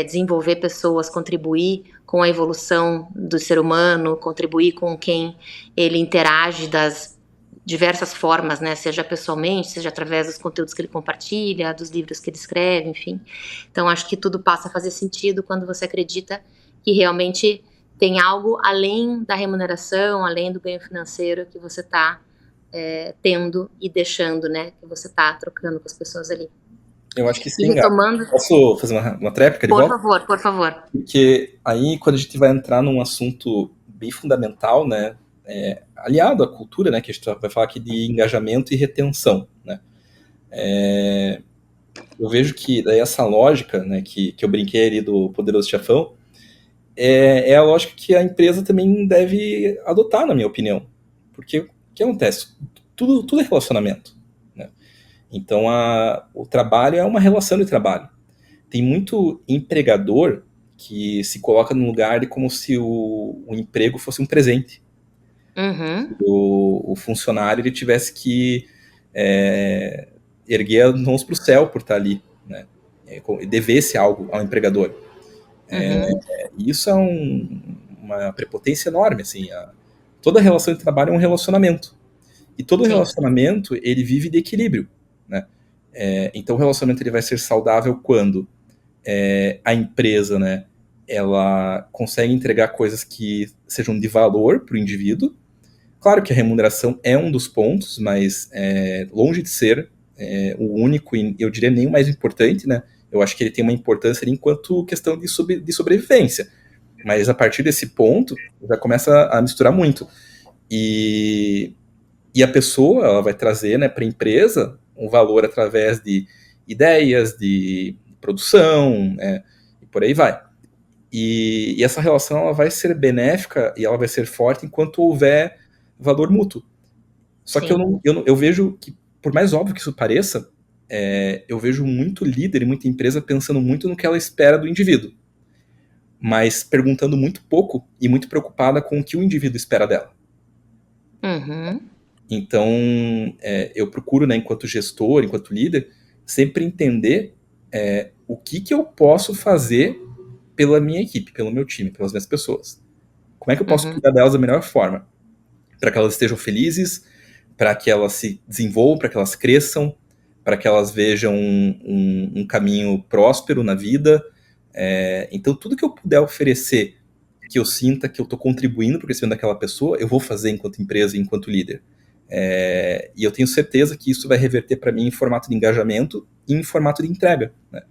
desenvolver pessoas, contribuir com a evolução do ser humano, contribuir com quem ele interage das diversas formas, né? Seja pessoalmente, seja através dos conteúdos que ele compartilha, dos livros que ele escreve, enfim. Então, acho que tudo passa a fazer sentido quando você acredita que realmente tem algo além da remuneração, além do ganho financeiro que você está tendo e deixando, né? Que você está trocando com as pessoas ali. Eu acho que E sim, Gabi. retomando, Posso fazer uma tréplica de por volta? favor, por favor. Porque aí, quando a gente vai entrar num assunto bem fundamental, né, aliado à cultura, né, que a gente vai falar aqui de engajamento e retenção, né, eu vejo que daí essa lógica, né, que eu brinquei ali do Poderoso Chefão, é a lógica que a empresa também deve adotar, na minha opinião. Porque o que acontece? Tudo é relacionamento, né? Então, o trabalho é uma relação de trabalho. Tem muito empregador que se coloca no lugar de como se o emprego fosse um presente. Uhum, O funcionário ele tivesse que é, erguer as mãos para o céu por estar ali, né? Devesse algo ao empregador. uhum, E isso é uma prepotência enorme, assim. Toda relação de trabalho é um relacionamento. E todo sim. relacionamento, ele vive de equilíbrio, né? Então o relacionamento ele vai ser saudável quando a empresa, né, ela consegue entregar coisas que sejam de valor para o indivíduo. Claro que a remuneração é um dos pontos, mas longe de ser o único e eu diria nem o mais importante, né? Eu acho que ele tem uma importância ali enquanto questão de sobrevivência. Mas a partir desse ponto, já começa a misturar muito. E, e a pessoa ela vai trazer, né, para a empresa um valor através de ideias, de produção, né, e por aí vai. E essa relação ela vai ser benéfica e ela vai ser forte enquanto houver valor mútuo. Só que Sim. eu vejo que, por mais óbvio que isso pareça, eu vejo muito líder e muita empresa pensando muito no que ela espera do indivíduo, mas perguntando muito pouco e muito preocupada com o que o indivíduo espera dela. Uhum, Então, eu procuro, né, enquanto gestor, enquanto líder, sempre entender o que eu posso fazer pela minha equipe, pelo meu time, pelas minhas pessoas. Como é que eu posso uhum. cuidar delas da melhor forma? Para que elas estejam felizes, para que elas se desenvolvam, para que elas cresçam, para que elas vejam um caminho próspero na vida. Então, tudo que eu puder oferecer, que eu sinta que eu estou contribuindo para o crescimento daquela pessoa, eu vou fazer enquanto empresa e enquanto líder. E eu tenho certeza que isso vai reverter para mim em formato de engajamento e em formato de entrega. Né?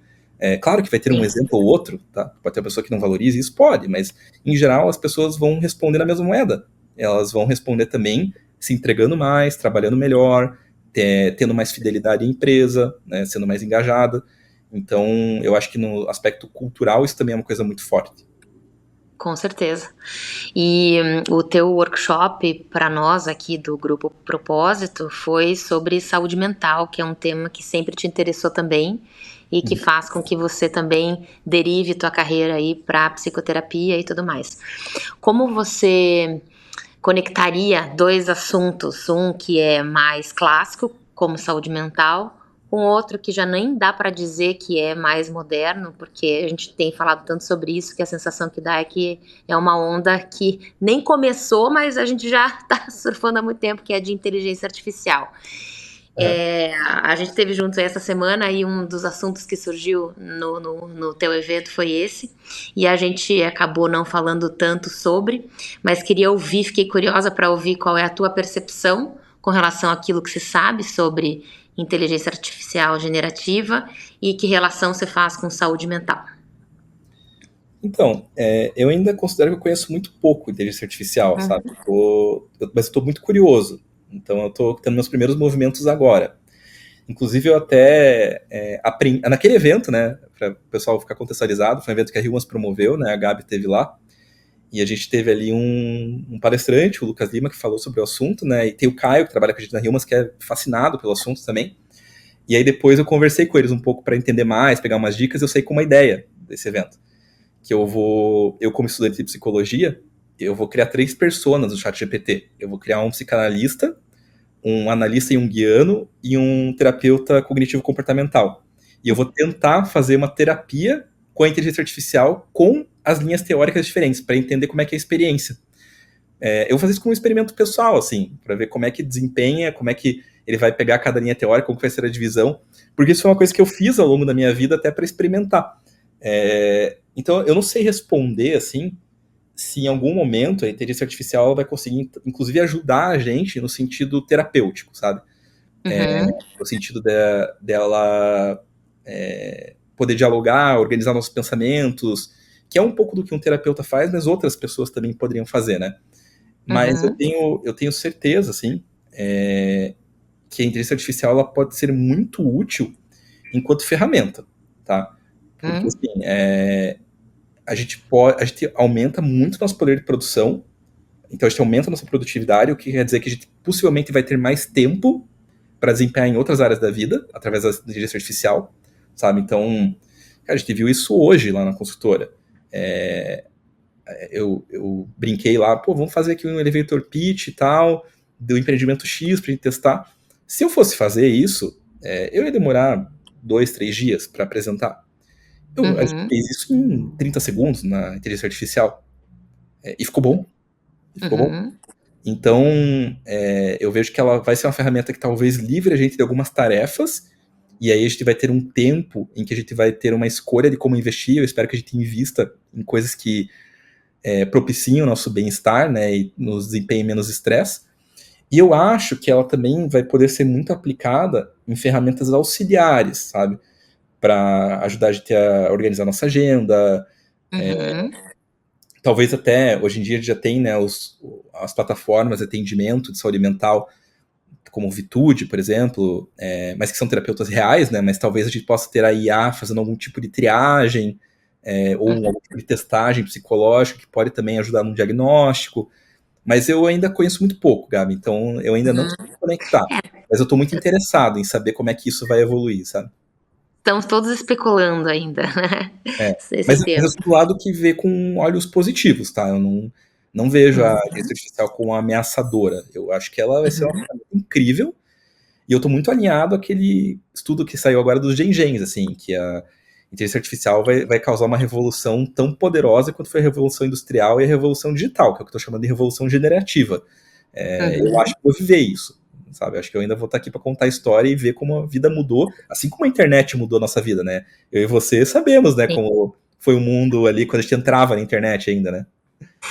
Claro que vai ter um Sim. exemplo ou outro, tá? Pode ter uma pessoa que não valorize, isso pode, mas em geral as pessoas vão responder na mesma moeda. Elas vão responder também se entregando mais, trabalhando melhor, tendo mais fidelidade à empresa, né, sendo mais engajada. Então, eu acho que no aspecto cultural isso também é uma coisa muito forte. Com certeza. E o teu workshop para nós aqui do Grupo Propósito foi sobre saúde mental, que é um tema que sempre te interessou também e que Uhum. faz com que você também derive tua carreira aí para psicoterapia e tudo mais. Como você conectaria dois assuntos, um que é mais clássico, como saúde mental, com outro que já nem dá para dizer que é mais moderno, porque a gente tem falado tanto sobre isso que a sensação que dá é que é uma onda que nem começou, mas a gente já está surfando há muito tempo, que é de inteligência artificial. Uhum. A gente esteve juntos aí essa semana e um dos assuntos que surgiu no teu evento foi esse, e a gente acabou não falando tanto sobre, mas queria ouvir, fiquei curiosa para ouvir qual é a tua percepção com relação àquilo que você sabe sobre inteligência artificial generativa e que relação você faz com saúde mental. Então, eu ainda considero que eu conheço muito pouco inteligência artificial, sabe? Uhum. Mas estou muito curioso. Então, eu estou tendo meus primeiros movimentos agora. Inclusive, eu até aprendi. Naquele evento, né? Para o pessoal ficar contextualizado, foi um evento que a Humans promoveu, né? A Gabi teve lá. E a gente teve ali um palestrante, o Lucas Lima, que falou sobre o assunto, né? E tem o Caio, que trabalha com a gente na Humans, que é fascinado pelo assunto também. E aí depois eu conversei com eles um pouco para entender mais, pegar umas dicas, eu saí com uma ideia desse evento. Que eu como estudante de psicologia, eu vou criar 3 personas no chat GPT. Eu vou criar um psicanalista, um analista junguiano e um terapeuta cognitivo comportamental. E eu vou tentar fazer uma terapia com a inteligência artificial com as linhas teóricas diferentes, para entender como é que é a experiência. Eu vou fazer isso como um experimento pessoal, assim, para ver como é que desempenha, como é que ele vai pegar cada linha teórica, como que vai ser a divisão, porque isso foi uma coisa que eu fiz ao longo da minha vida até para experimentar. Então, eu não sei responder, assim, se em algum momento a inteligência artificial vai conseguir, inclusive, ajudar a gente no sentido terapêutico, sabe? Uhum. No sentido dela. poder dialogar, organizar nossos pensamentos, que é um pouco do que um terapeuta faz, mas outras pessoas também poderiam fazer, né? Mas Uhum. eu tenho certeza, assim, que a inteligência artificial ela pode ser muito útil enquanto ferramenta, tá? Porque, Uhum. assim, a gente aumenta muito nosso poder de produção, então a gente aumenta a nossa produtividade, o que quer dizer que a gente possivelmente vai ter mais tempo para desempenhar em outras áreas da vida, através da inteligência artificial, sabe? Então, cara, a gente viu isso hoje lá na consultora. Eu brinquei lá, pô, vamos fazer aqui um elevator pitch e tal, do empreendimento X pra gente testar. Se eu fosse fazer isso, eu ia demorar 2, 3 dias para apresentar. A gente Uhum. fez isso em 30 segundos na inteligência artificial. E ficou bom. E ficou bom. Uhum. Então, eu vejo que ela vai ser uma ferramenta que talvez livre a gente de algumas tarefas, e aí a gente vai ter um tempo em que a gente vai ter uma escolha de como investir. Eu espero que a gente invista em coisas que propiciem o nosso bem-estar, né, e nos desempenhem menos estresse. E eu acho que ela também vai poder ser muito aplicada em ferramentas auxiliares, sabe? Para ajudar a gente a organizar nossa agenda. Uhum. Talvez até, hoje em dia já tem, né, as plataformas de atendimento de saúde mental, como o Vitude, por exemplo, mas que são terapeutas reais, né? Mas talvez a gente possa ter a IA fazendo algum tipo de triagem, ou algum tipo de testagem psicológica que pode também ajudar no diagnóstico. Mas eu ainda conheço muito pouco, Gabi, então eu ainda não sei Uhum. conectar. Mas eu estou muito interessado em saber como é que isso vai evoluir, sabe? Estamos todos especulando ainda, né? É. Esse Mas eu tema. sou do lado que vê com olhos positivos, tá? Eu não vejo a Uhum. inteligência artificial como ameaçadora. Eu acho que ela vai ser uma Uhum. ferramenta incrível. E eu tô muito alinhado àquele estudo que saiu agora dos Gen-Gens, assim, que a inteligência artificial vai causar uma revolução tão poderosa quanto foi a revolução industrial e a revolução digital, que é o que eu tô chamando de revolução generativa. Eu acho Uhum. que vou viver isso, sabe? Eu acho que eu ainda vou estar aqui para contar a história e ver como a vida mudou, assim como a internet mudou a nossa vida, né? Eu e você sabemos, né, como foi o mundo ali quando a gente entrava na internet ainda, né?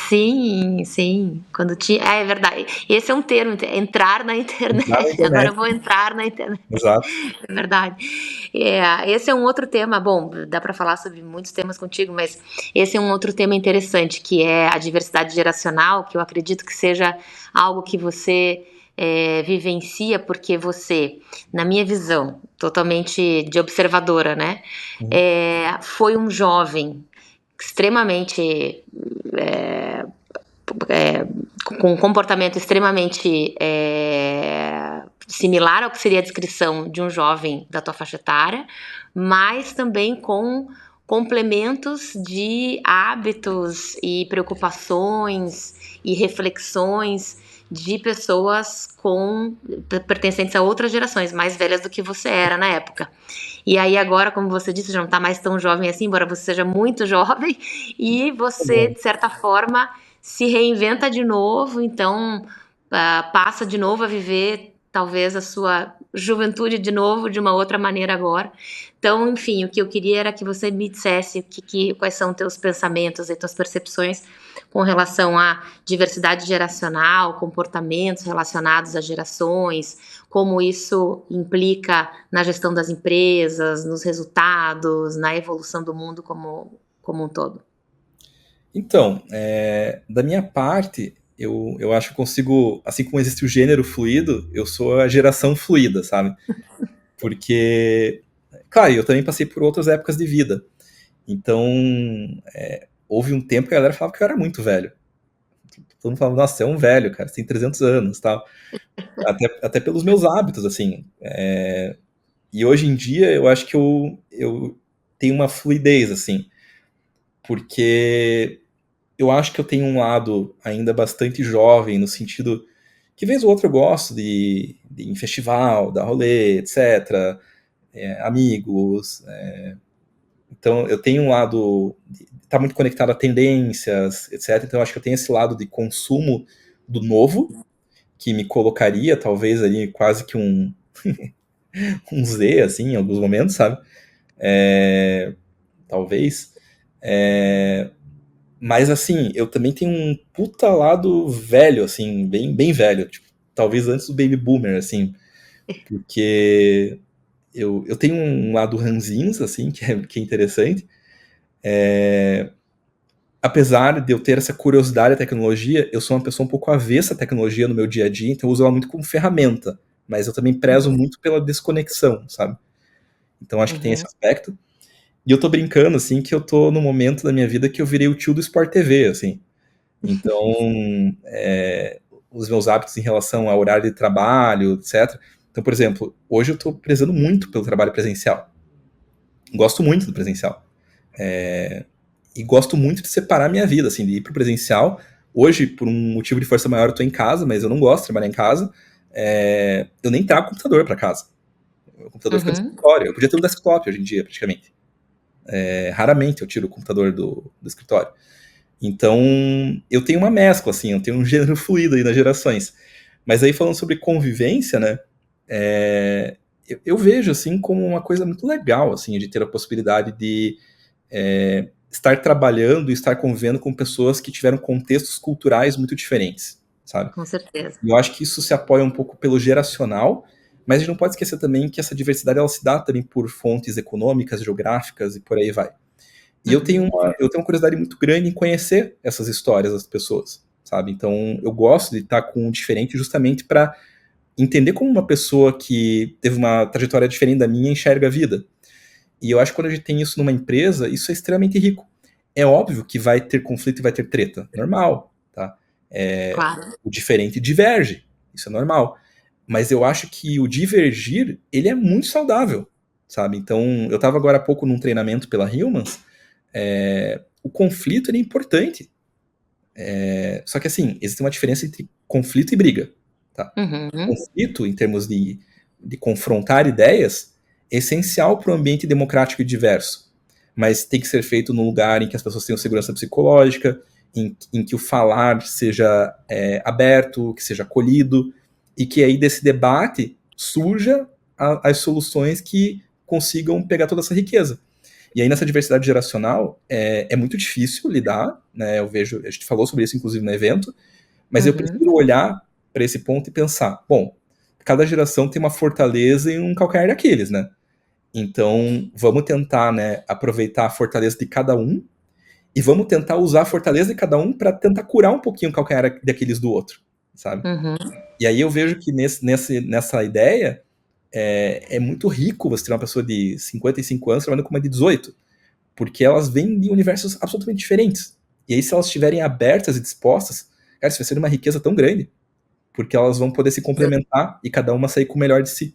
Sim, sim. Quando tinha. É verdade. Esse é um termo, entrar na Entrar na internet. Agora internet, eu vou entrar na internet. exato. É verdade. Esse é um outro tema. Bom, dá para falar sobre muitos temas contigo, mas esse é um outro tema interessante, que é a diversidade geracional, que eu acredito que seja algo que você vivencia, porque você, na minha visão, totalmente de observadora, né? Uhum. Foi um jovem extremamente é, é, com um comportamento extremamente similar ao que seria a descrição de um jovem da tua faixa etária, mas também com complementos de hábitos e preocupações e reflexões de pessoas pertencentes a outras gerações, mais velhas do que você era na época. E aí agora, como você disse, já não está mais tão jovem assim, embora você seja muito jovem, e Tá você, bom. de certa forma, se reinventa de novo, então passa de novo a viver talvez a sua juventude de novo, de uma outra maneira agora. Então, enfim, o que eu queria era que você me dissesse quais são teus pensamentos e tuas percepções com relação à diversidade geracional, comportamentos relacionados às gerações, como isso implica na gestão das empresas, nos resultados, na evolução do mundo como um todo. Então, da minha parte, eu acho que consigo, assim como existe o gênero fluido, eu sou a geração fluida, sabe? Porque, claro, eu também passei por outras épocas de vida. Então, houve um tempo que a galera falava que eu era muito velho. Todo mundo falava, nossa, você é um velho, cara, você tem 300 anos, tal. Até pelos meus hábitos, assim. E hoje em dia, eu acho que eu tenho uma fluidez, assim. Porque eu acho que eu tenho um lado ainda bastante jovem, no sentido que, vez ou outra, eu gosto de ir em festival, dar rolê, etc. Amigos. Então, eu tenho um lado. Tá muito conectado a tendências, etc. Então, eu acho que eu tenho esse lado de consumo do novo, que me colocaria, talvez, ali quase que um Z, assim, em alguns momentos, sabe? Talvez. Mas assim, eu também tenho um puta lado velho, assim, bem, bem velho. Tipo, talvez antes do Baby Boomer, assim. Porque eu tenho um lado ranzinza, assim, que é interessante. Apesar de eu ter essa curiosidade à tecnologia, eu sou uma pessoa um pouco avessa à tecnologia no meu dia a dia, então eu uso ela muito como ferramenta, mas eu também prezo Uhum. muito pela desconexão, sabe? Então acho que tem esse Uhum. aspecto. E eu tô brincando, assim, que eu tô no momento da minha vida que eu virei o tio do Sport TV, assim. Então, os meus hábitos em relação ao horário de trabalho, etc. Então, por exemplo, hoje eu tô prezando muito pelo trabalho presencial. Gosto muito do presencial. E gosto muito de separar minha vida, assim, de ir pro presencial. Hoje, por um motivo de força maior, eu tô em casa, mas eu não gosto de trabalhar em casa. Eu nem trago computador para casa. O computador fica no Uhum. escritório. Eu podia ter um desktop hoje em dia, praticamente. Raramente eu tiro o computador do escritório. Então, eu tenho uma mescla, assim, eu tenho um gênero fluido aí nas gerações. Mas aí, falando sobre convivência, né, eu vejo, assim, como uma coisa muito legal, assim, de ter a possibilidade de estar trabalhando e estar convivendo com pessoas que tiveram contextos culturais muito diferentes, sabe? Com certeza. E eu acho que isso se apoia um pouco pelo geracional, mas a gente não pode esquecer também que essa diversidade ela se dá também por fontes econômicas, geográficas e por aí vai. E Uhum. eu tenho uma curiosidade muito grande em conhecer essas histórias das pessoas, sabe? Então, eu gosto de estar com o diferente justamente para entender como uma pessoa que teve uma trajetória diferente da minha enxerga a vida. E eu acho que quando a gente tem isso numa empresa, isso é extremamente rico. É óbvio que vai ter conflito e vai ter treta, normal, tá? Claro. O diferente diverge, isso é normal. Mas eu acho que o divergir, ele é muito saudável, sabe? Então, eu estava agora há pouco num treinamento pela Humans, o conflito ele é importante. Só que assim, existe uma diferença entre conflito e briga. Tá? Uhum. Conflito, em termos de confrontar ideias, é essencial para o ambiente democrático e diverso. Mas tem que ser feito num lugar em que as pessoas tenham segurança psicológica, em que o falar seja aberto, que seja acolhido, e que aí desse debate surja as soluções que consigam pegar toda essa riqueza. E aí nessa diversidade geracional é muito difícil lidar, né? Eu vejo, a gente falou sobre isso inclusive no evento, mas eu Uhum. prefiro olhar para esse ponto e pensar, bom, cada geração tem uma fortaleza e um calcanhar de Aquiles, né? Então vamos tentar, né, aproveitar a fortaleza de cada um e vamos tentar usar a fortaleza de cada um para tentar curar um pouquinho o calcanhar de Aquiles do outro, sabe? Uhum. E aí eu vejo que nessa ideia é muito rico você ter uma pessoa de 55 anos trabalhando com uma de 18, porque elas vêm de universos absolutamente diferentes. E aí, se elas estiverem abertas e dispostas, cara, isso vai ser uma riqueza tão grande, porque elas vão poder se complementar e cada uma sair com o melhor de si.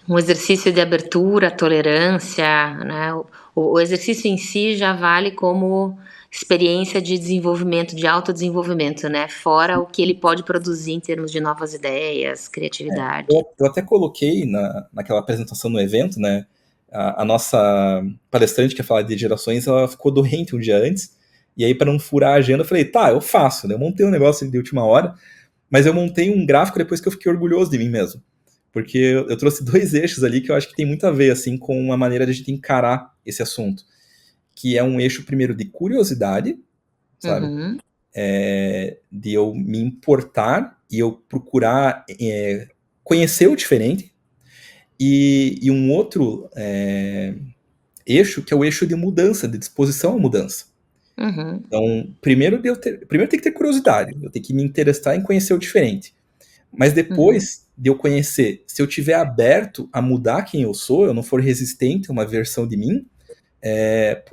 Um exercício de abertura, tolerância, né? O exercício em si já vale como experiência de desenvolvimento, de autodesenvolvimento, né? Fora o que ele pode produzir em termos de novas ideias, criatividade. Eu até coloquei naquela apresentação no evento, né? A nossa palestrante que ia falar de gerações, ela ficou doente um dia antes, e aí, para não furar a agenda, eu falei, tá, eu faço, né? Eu montei um negócio de última hora, mas eu montei um gráfico depois que eu fiquei orgulhoso de mim mesmo. Porque eu trouxe dois eixos ali que eu acho que tem muito a ver, assim, com a maneira de a gente encarar esse assunto. Que é um eixo, primeiro, de curiosidade, sabe? Uhum. De eu me importar e eu procurar conhecer o diferente. E um outro eixo, que é o eixo de mudança, de disposição à mudança. Uhum. Então, primeiro tem que ter curiosidade, eu tenho que me interessar em conhecer o diferente. Mas Uhum. depois de eu conhecer, se eu tiver aberto a mudar quem eu sou, eu não for resistente a uma versão de mim,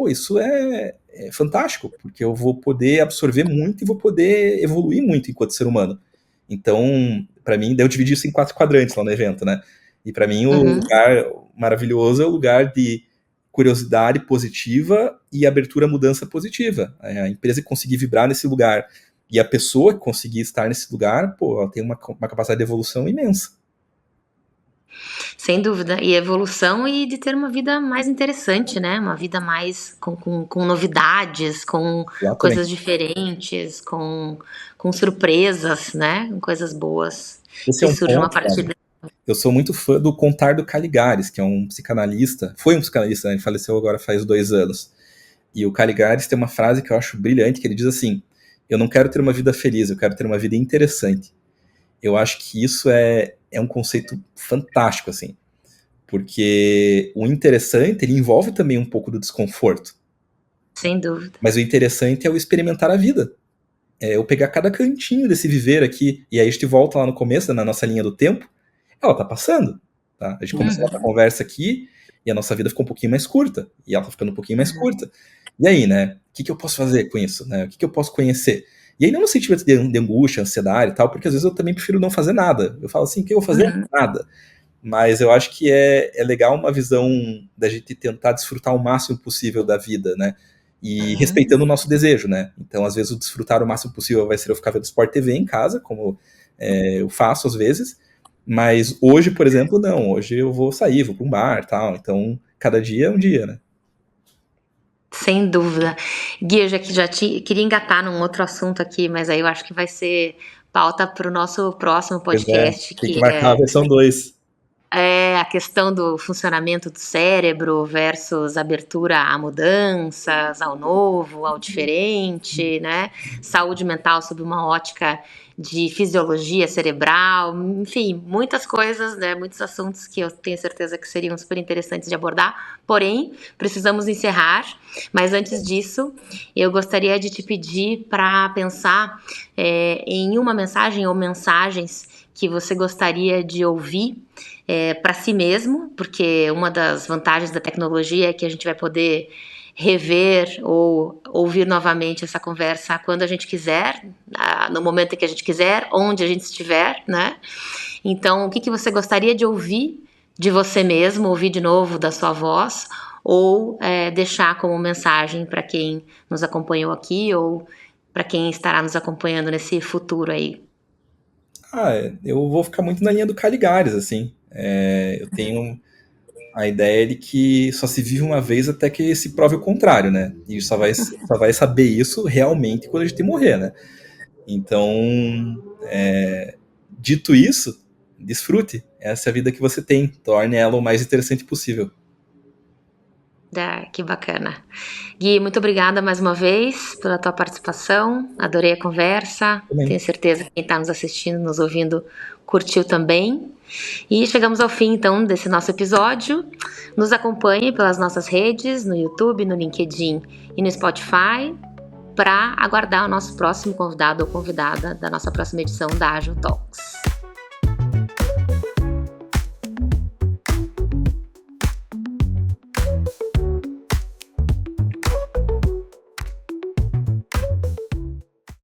isso é fantástico, porque eu vou poder absorver muito e vou poder evoluir muito enquanto ser humano. Então, para mim, daí eu dividi isso em 4 quadrantes lá no evento, né? E para mim, o Uhum. lugar maravilhoso é o lugar de curiosidade positiva e abertura à mudança positiva. A empresa que conseguir vibrar nesse lugar e a pessoa que conseguir estar nesse lugar, pô, ela tem uma capacidade de evolução imensa. Sem dúvida. E evolução e de ter uma vida mais interessante, né? Uma vida mais com novidades, com coisas Exatamente. diferentes, com surpresas, né? Com coisas boas Esse é que um surjam a ponto, partir sabe? daí. Eu sou muito fã do Contar do Caligares, que é um psicanalista, foi um psicanalista, né? Ele faleceu agora faz 2 anos. E o Caligares tem uma frase que eu acho brilhante, que ele diz assim, eu não quero ter uma vida feliz, eu quero ter uma vida interessante. Eu acho que isso é um conceito fantástico, assim. Porque o interessante, ele envolve também um pouco do desconforto. Sem dúvida. Mas o interessante é o experimentar a vida. É eu pegar cada cantinho desse viver aqui, e aí a gente volta lá no começo, na nossa linha do tempo, ela tá passando. Tá? A gente começou a nossa conversa aqui, e a nossa vida ficou um pouquinho mais curta, e ela tá ficando um pouquinho mais curta. E aí, né? O que eu posso fazer com isso? Né? O que eu posso conhecer? E aí não no sentimento de angústia, ansiedade e tal, porque às vezes eu também prefiro não fazer nada. Eu falo assim, o que eu vou fazer? Nada. Mas eu acho que é legal uma visão da gente tentar desfrutar o máximo possível da vida, né? E respeitando o nosso desejo, né? Então, às vezes, o desfrutar o máximo possível vai ser eu ficar vendo Sport TV em casa, como eu faço às vezes. Mas hoje, por exemplo, não. Hoje eu vou sair, vou para um bar e tal. Então, cada dia é um dia, né? Sem dúvida. Gui, eu já queria engatar num outro assunto aqui, mas aí eu acho que vai ser pauta para o nosso próximo Pois podcast, tem que que marcar a versão 2. é a questão do funcionamento do cérebro versus abertura a mudanças, ao novo, ao diferente, né? Saúde mental sob uma ótica de fisiologia cerebral, enfim, muitas coisas, né? Muitos assuntos que eu tenho certeza que seriam super interessantes de abordar. Porém, precisamos encerrar. Mas antes disso, eu gostaria de te pedir para pensar em uma mensagem ou mensagens que você gostaria de ouvir para si mesmo, porque uma das vantagens da tecnologia é que a gente vai poder rever ou ouvir novamente essa conversa quando a gente quiser, no momento em que a gente quiser, onde a gente estiver, né? Então, o que você gostaria de ouvir de você mesmo, ouvir de novo da sua voz, ou deixar como mensagem para quem nos acompanhou aqui ou para quem estará nos acompanhando nesse futuro aí? Eu vou ficar muito na linha do Caligares, assim. Eu tenho a ideia de que só se vive uma vez até que se prove o contrário, né? E só vai saber isso realmente quando a gente morrer, né? Então, dito isso, desfrute. Essa é a vida que você tem. Torne ela o mais interessante possível. Que bacana. Gui, muito obrigada mais uma vez pela tua participação. Adorei a conversa. Também. Tenho certeza que quem está nos assistindo, nos ouvindo, curtiu também. E chegamos ao fim, então, desse nosso episódio. Nos acompanhe pelas nossas redes, no YouTube, no LinkedIn e no Spotify, para aguardar o nosso próximo convidado ou convidada da nossa próxima edição da Agile Talks.